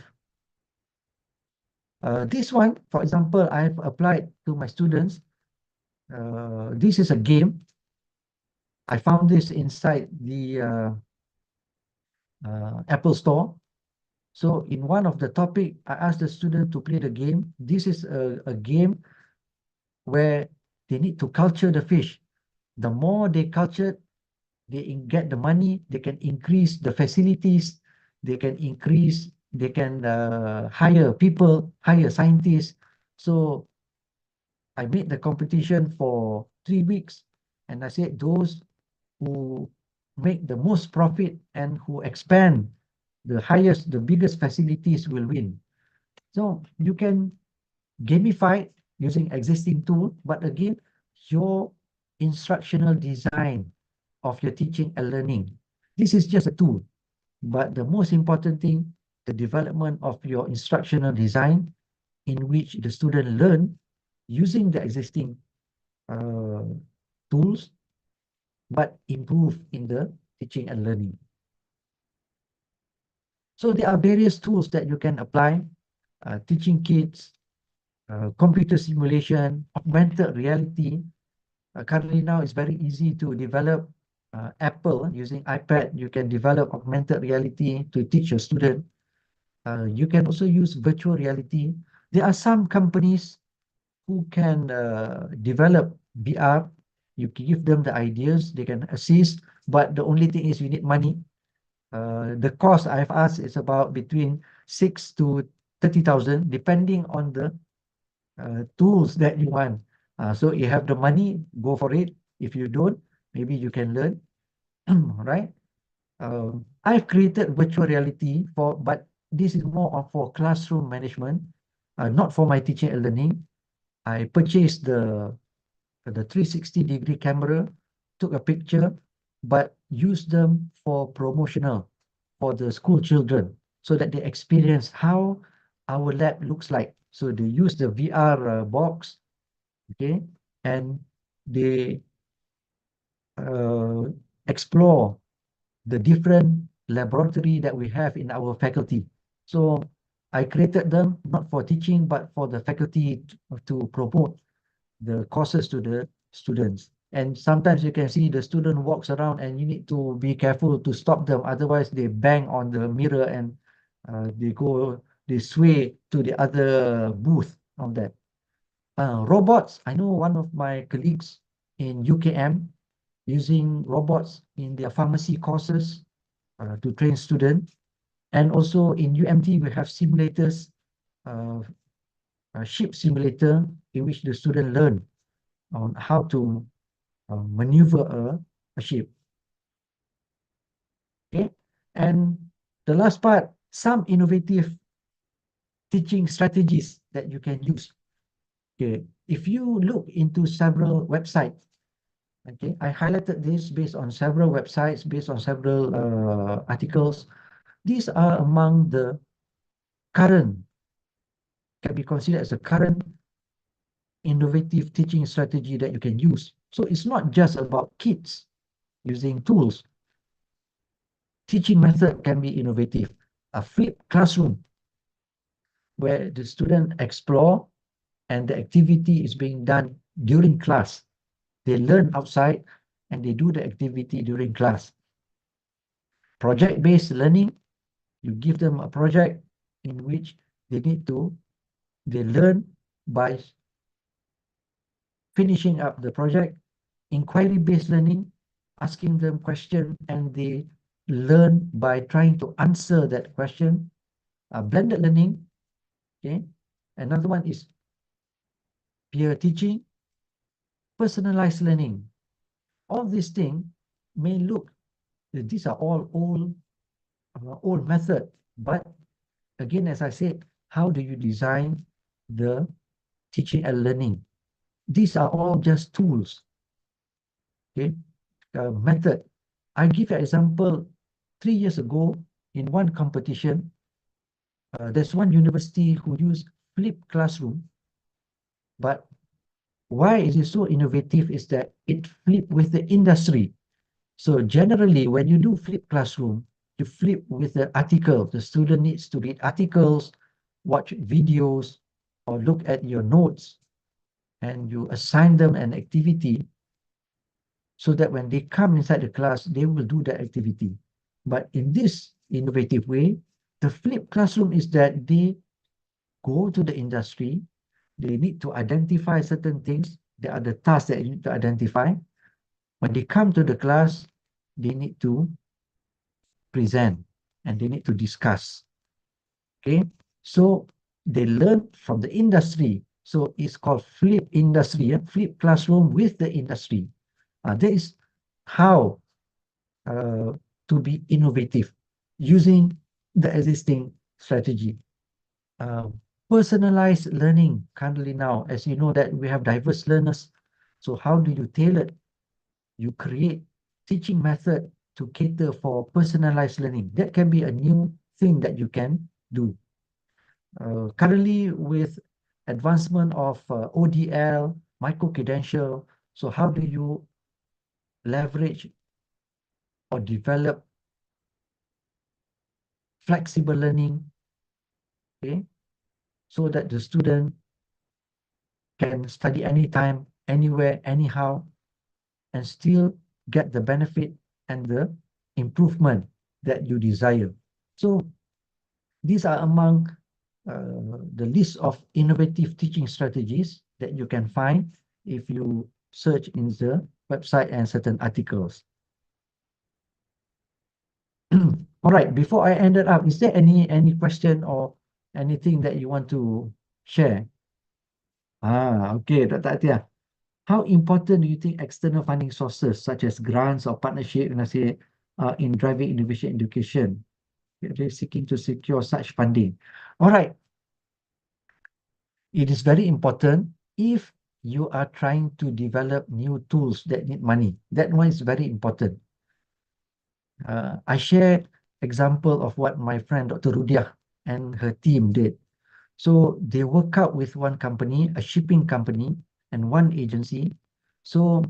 This one, for example, I've applied to my students. This is a game. I found this inside the Apple Store. So in one of the topic, I asked the student to play the game. This is a game where they need to culture the fish. The more they culture, they get the money, they can increase the facilities, they can hire people, hire scientists. So I made the competition for 3 weeks, and I said those who make the most profit and who expand the biggest facilities will win. So you can gamify using existing tool, but again, your instructional design of your teaching and learning. This is just a tool, but the most important thing, the development of your instructional design in which the student learn using the existing tools, but improve in the teaching and learning. So there are various tools that you can apply, teaching kids, computer simulation, augmented reality. Currently now it's very easy to develop Apple using iPad. You can develop augmented reality to teach your student. You can also use virtual reality. There are some companies who can develop VR. You give them the ideas, they can assist, but the only thing is you need money. The cost I've asked is about between 6 to 30,000, depending on the tools that you want. So you have the money, go for it. If you don't, maybe you can learn, right? I've created virtual reality but this is more of for classroom management, not for my teaching and learning. I purchased the 360-degree camera, took a picture, but used them for promotional for the school children so that they experience how our lab looks like. So they use the VR box, okay, and they explore the different laboratory that we have in our faculty. So I created them not for teaching, but for the faculty to promote the courses to the students. And sometimes you can see the student walks around and you need to be careful to stop them. Otherwise, they bang on the mirror and they sway to the other booth of that. Robots, I know one of my colleagues in UKM using robots in their pharmacy courses to train students. And also in UMT, we have simulators, a ship simulator in which the student learn on how to maneuver a ship. Okay, and the last part, some innovative teaching strategies that you can use. Okay, if you look into several websites, okay, I highlighted this based on several websites, based on several articles. These are among the current, can be considered as a current innovative teaching strategy that you can use. So it's not just about kids using tools. Teaching method can be innovative. A flipped classroom where the student explore and the activity is being done during class. They learn outside and they do the activity during class. Project-based learning, you give them a project in which they learn by finishing up the project. Inquiry-based learning, asking them question and they learn by trying to answer that question. Blended learning, okay. Another one is peer teaching, personalized learning. All these things may look, these are all old method, but again, as I said, how do you design the teaching and learning? These are all just tools, okay? Method. I give an example. 3 years ago, in one competition, there's one university who used flipped classroom, but why is it so innovative is that it flipped with the industry. So generally, when you do flipped classroom, you flip with the article. The student needs to read articles, watch videos, or look at your notes, and you assign them an activity so that when they come inside the class, they will do that activity. But in this innovative way, the flipped classroom is that they go to the industry, they need to identify certain things. There are the tasks that you need to identify. When they come to the class, they need to present and they need to discuss. Okay, so they learn from the industry. So it's called flip industry, flip classroom with the industry. That is how to be innovative using the existing strategy. Personalized learning currently now, as you know that we have diverse learners. So how do you tailor? You create teaching method to cater for personalized learning. That can be a new thing that you can do. Currently with advancement of ODL, micro-credential, so how do you leverage or develop flexible learning, okay, so that the student can study anytime, anywhere, anyhow, and still get the benefit and the improvement that you desire. So these are among the list of innovative teaching strategies that you can find if you search in the website and certain articles. All right, before I end it up, is there any question or anything that you want to share? Okay, Dr. Atia. How important do you think external funding sources such as grants or partnership, let's say, in driving innovation education? They're seeking to secure such funding. All right, it is very important if you are trying to develop new tools that need money. That one is very important. I shared example of what my friend Dr. Rudia and her team did. So they work out with one company, a shipping company, and one agency. So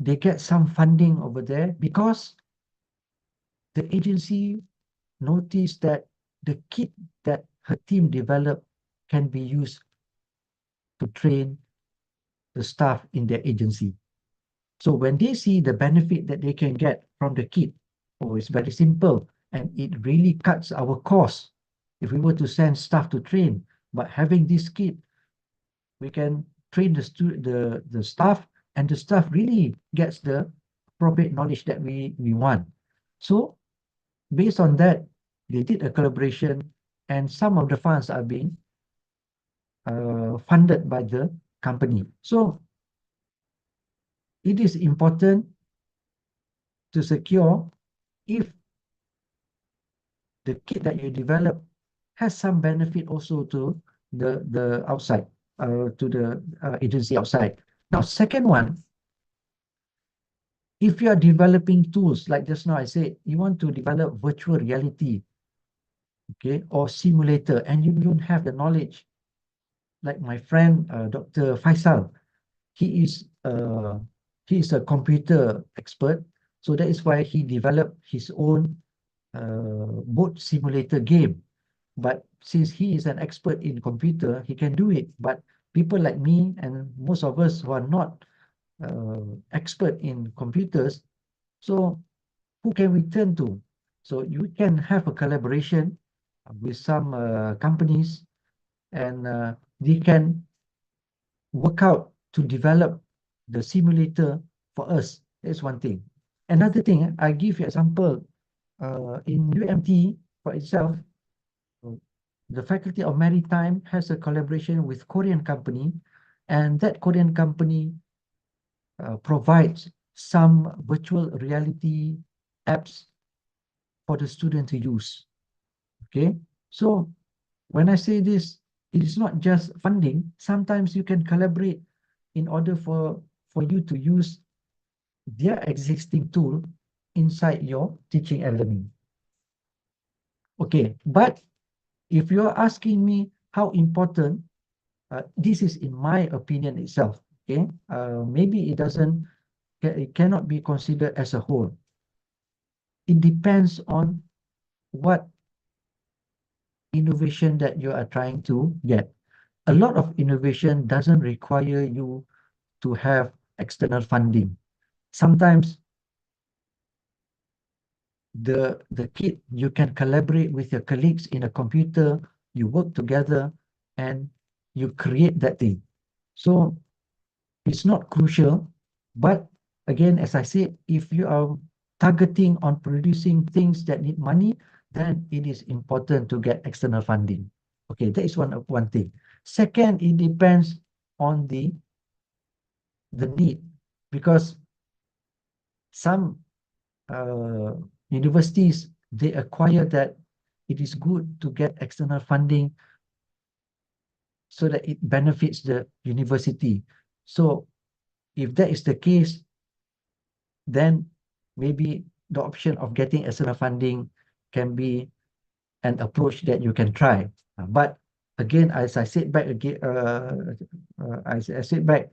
they get some funding over there because the agency noticed that the kit that her team developed can be used to train the staff in their agency. So when they see the benefit that they can get from the kit, oh, it's very simple and it really cuts our costs. If we were to send staff to train, but having this kit, we can train the staff, and the staff really gets the appropriate knowledge that we want. So based on that, they did a collaboration, and some of the funds are being funded by the company. So it is important to secure if the kit that you develop has some benefit also to the outside, to the agency outside. Now, second one, if you are developing tools, like just now I said, you want to develop virtual reality, okay, or simulator, and you don't have the knowledge, like my friend, Dr. Faisal, he is a computer expert, so that is why he developed his own boat simulator game. But since he is an expert in computer, he can do it. But people like me and most of us who are not expert in computers, so who can we turn to? So you can have a collaboration with some companies, and they can work out to develop the simulator for us. That's one thing. Another thing, I give you example, in UMT for itself, the Faculty of Maritime has a collaboration with Korean company, and that Korean company provides some virtual reality apps for the student to use. Okay, so when I say this, it is not just funding. Sometimes you can collaborate in order for you to use their existing tool inside your teaching and learning. Okay, but if you're asking me how important, this is in my opinion itself, okay? Maybe it cannot be considered as a whole. It depends on what innovation that you are trying to get. A lot of innovation doesn't require you to have external funding. Sometimes the kit, you can collaborate with your colleagues in a computer, you work together, and you create that thing. So it's not crucial, but again, as I said, if you are targeting on producing things that need money, then it is important to get external funding. Okay, that is one thing. Second, it depends on the need, because some universities, they acquire that it is good to get external funding so that it benefits the university. So if that is the case, then maybe the option of getting external funding can be an approach that you can try. But again, as I said back again, I said back,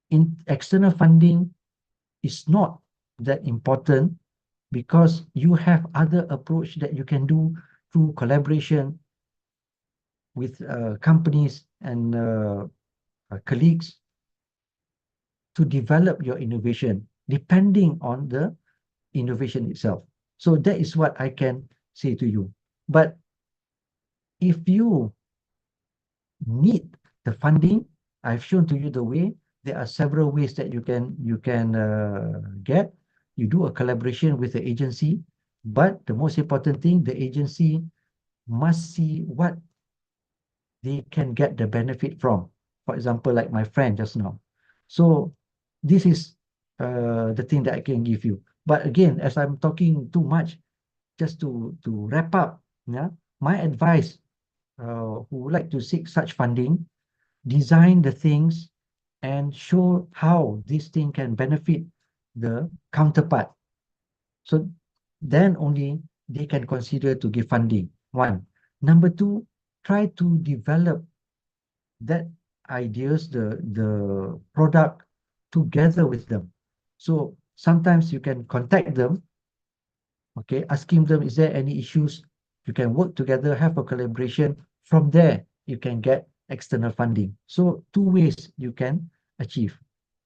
in external funding is not that important, because you have other approach that you can do through collaboration with companies and colleagues to develop your innovation depending on the innovation itself. So that is what I can say to you. But if you need the funding, I've shown to you the way. There are several ways that you can get. You do a collaboration with the agency, but the most important thing, the agency must see what they can get the benefit from. For example, like my friend just now. So this is the thing that I can give you. But again, as I'm talking too much, just to wrap up, yeah, my advice, who would like to seek such funding, design the things and show how this thing can benefit the counterpart. So then only they can consider to give funding. One. Number two, try to develop that ideas, the product together with them. So sometimes you can contact them, okay, asking them, is there any issues? You can work together, have a collaboration. From there, you can get external funding. So two ways you can achieve.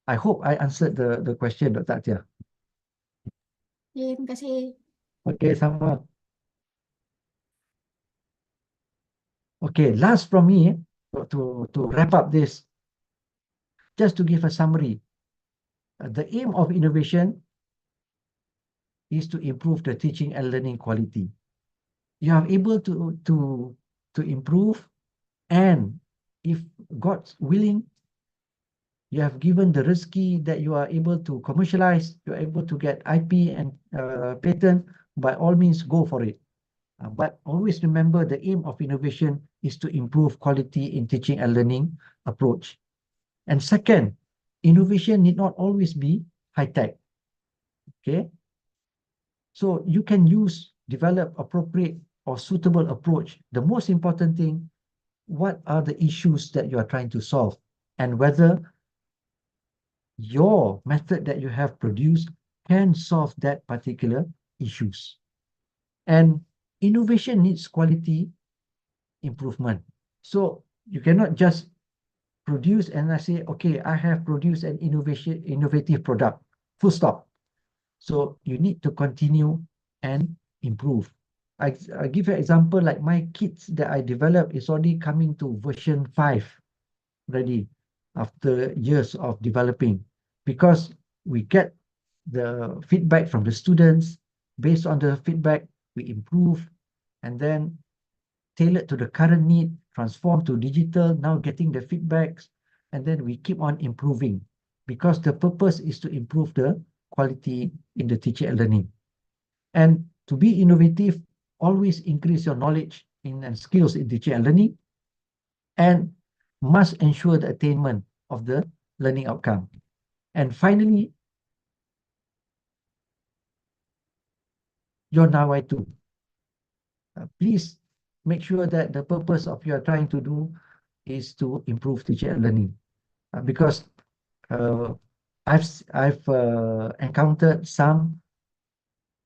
I hope I answered the question, Dr. Atia. Ya, terima kasih. Okay, sama. Okay, last from me, to wrap up this, just to give a summary. The aim of innovation is to improve the teaching and learning quality. You are able to improve, and if God's willing, you have given the risky that you are able to commercialize, you're able to get IP and patent, by all means, go for it. But always remember the aim of innovation is to improve quality in teaching and learning approach. And second, innovation need not always be high-tech. Okay? So you can develop appropriate or suitable approach. The most important thing, what are the issues that you are trying to solve, and whether your method that you have produced can solve that particular issues. And innovation needs quality improvement. So you cannot just produce and I say, okay, I have produced an innovative product, full stop. So you need to continue and improve. I give you an example, like my kits that I developed is already coming to version 5 already after years of developing, because we get the feedback from the students. Based on the feedback, we improve, and then tailored to the current need, transform to digital, now getting the feedbacks, and then we keep on improving, because the purpose is to improve the quality in the teaching and learning. And to be innovative, always increase your knowledge and skills in teaching and learning, and must ensure the attainment of the learning outcome. And finally, your nawai too. Please make sure that the purpose of you are trying to do is to improve teaching and learning. Because I've encountered some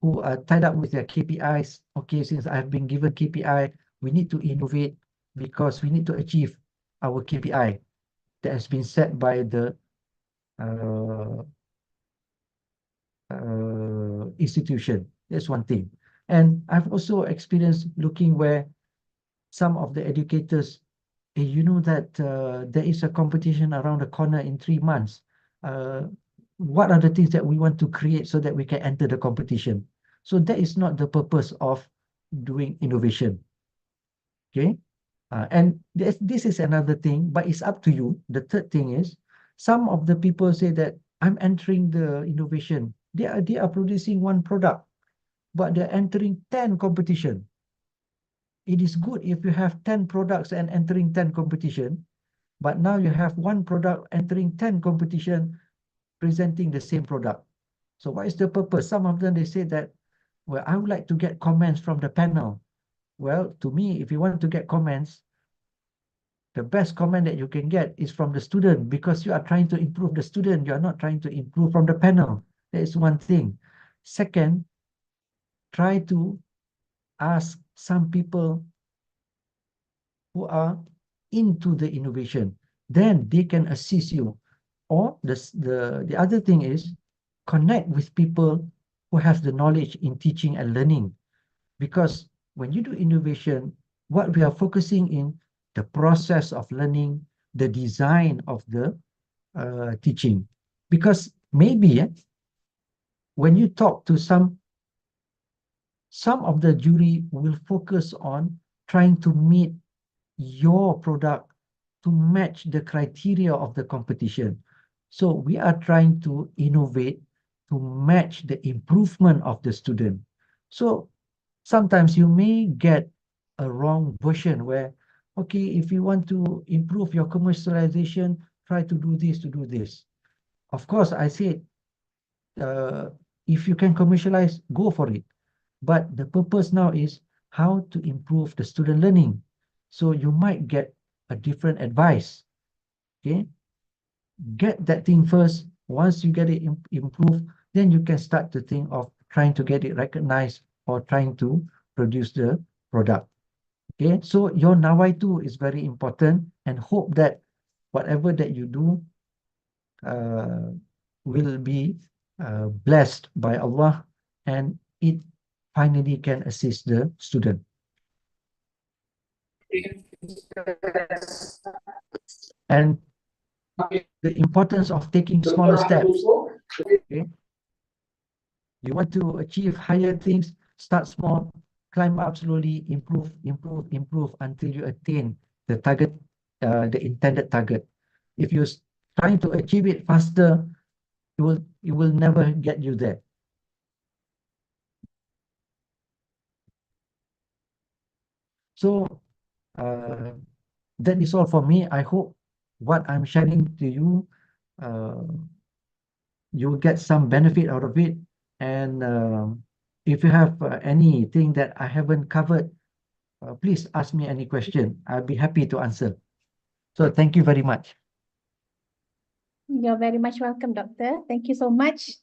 who are tied up with their KPIs. Okay, since I've been given KPI, we need to innovate because we need to achieve our KPI that has been set by the institution. That's one thing. And I've also experienced looking where some of the educators, you know that there is a competition around the corner in 3 months. What are the things that we want to create so that we can enter the competition? So that is not the purpose of doing innovation. Okay? And this is another thing, but it's up to you. The third thing is, some of the people say that I'm entering the innovation. They are producing one product, but they're entering 10 competition. It is good if you have 10 products and entering 10 competition, but now you have one product entering 10 competition presenting the same product. So what is the purpose? Some of them, they say that, well, I would like to get comments from the panel. Well, to me, if you want to get comments, the best comment that you can get is from the student, because you are trying to improve the student. You are not trying to improve from the panel. That is one thing. Second, try to ask some people who are into the innovation. Then they can assist you. Or the other thing is, connect with people who have the knowledge in teaching and learning. Because when you do innovation, what we are focusing in the process of learning, the design of the teaching. Because maybe when you talk to some of the jury will focus on trying to meet your product to match the criteria of the competition. So we are trying to innovate to match the improvement of the student. So sometimes you may get a wrong version where, okay, if you want to improve your commercialization, try to do this, to do this. Of course, I said, if you can commercialize, go for it. But the purpose now is how to improve the student learning. So you might get a different advice. Okay, get that thing first. Once you get it improved, then you can start to think of trying to get it recognized or trying to produce the product. Okay, so your nawai too is very important, and hope that whatever that you do will be blessed by Allah, and it finally can assist the student. And the importance of taking smaller steps. Okay, you want to achieve higher things, start small, climb up slowly, improve until you attain the target, the intended target. If you're trying to achieve it faster, it will never get you there. So that is all for me. I hope what I'm sharing to you, you will get some benefit out of it. And if you have anything that I haven't covered, please ask me any question. I'll be happy to answer. So thank you very much. You're very much welcome, Doctor. Thank you so much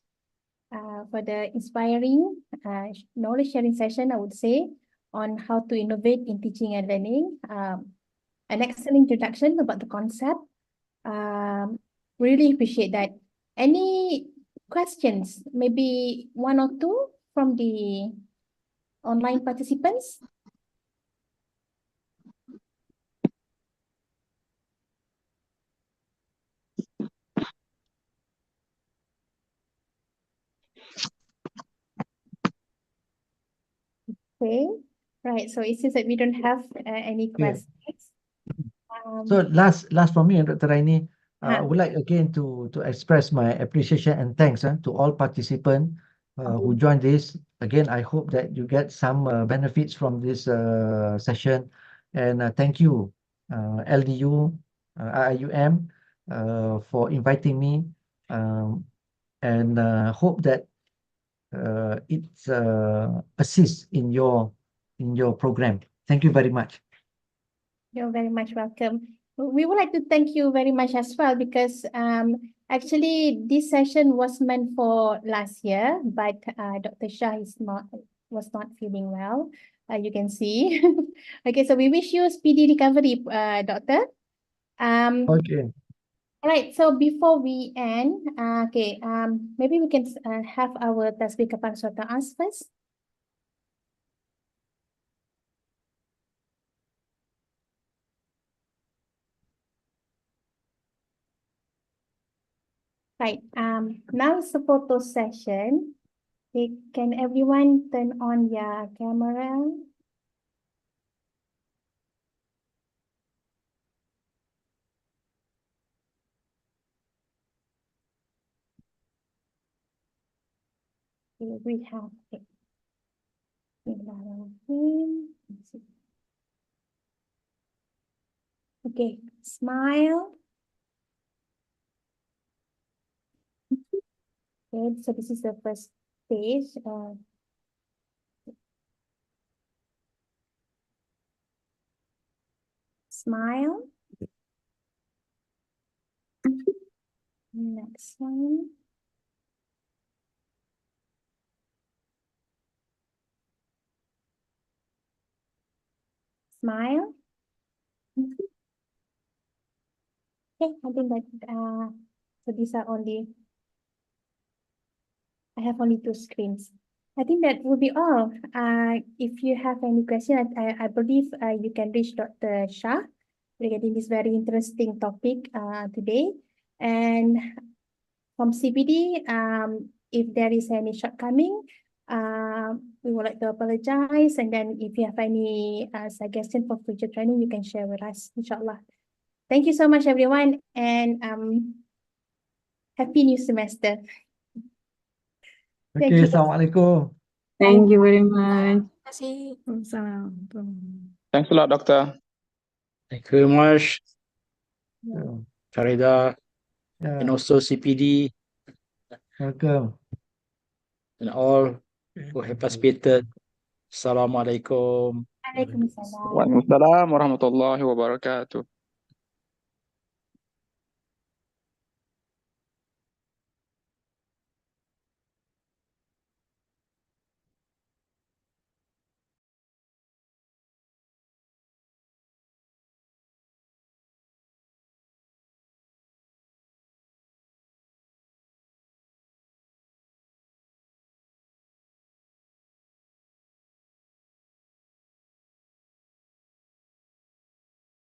for the inspiring knowledge sharing session, I would say, on how to innovate in teaching and learning. An excellent introduction about the concept. Really appreciate that. Any questions? Maybe one or two from the online participants? Okay, right. So it seems that we don't have any Yeah. questions. So last from me, Dr. Raini, I huh. would like again to express my appreciation and thanks to all participants who joined this. Again, I hope that you get some benefits from this session, and thank you, LDU, IIUM, for inviting me, and hope that it assists in your program. Thank you very much. You're very much welcome. We would like to thank you very much as well because actually this session was meant for last year, but Dr. Shah was not feeling well. You can see. Okay, so we wish you speedy recovery, Doctor. Okay. All right, so before we end, maybe we can have our tasbih kapal suara us first. Right, now it's a photo session. Okay, can everyone turn on your camera? Okay, we have it. Okay, smile. Okay, so this is the first stage. Smile. Next one. Smile. Okay, I think that so these are only, I have only two screens. I think that will be all. If you have any question, I believe you can reach Dr. Shah regarding this very interesting topic today. And from CBD, if there is any shortcoming, we would like to apologize. And then if you have any suggestion for future training, you can share with us, inshallah. Thank you so much, everyone, and happy new semester. Thank Okay, you. Assalamualaikum. Thank you very much. Terima kasih. Thanks a lot, Doctor. Thank you very much, Yeah. Shahreza, Yeah. and also CPD, Welcome. and all who have participated. Assalamualaikum. Waalaikumsalam. Waalaikumsalam warahmatullahi wabarakatuh.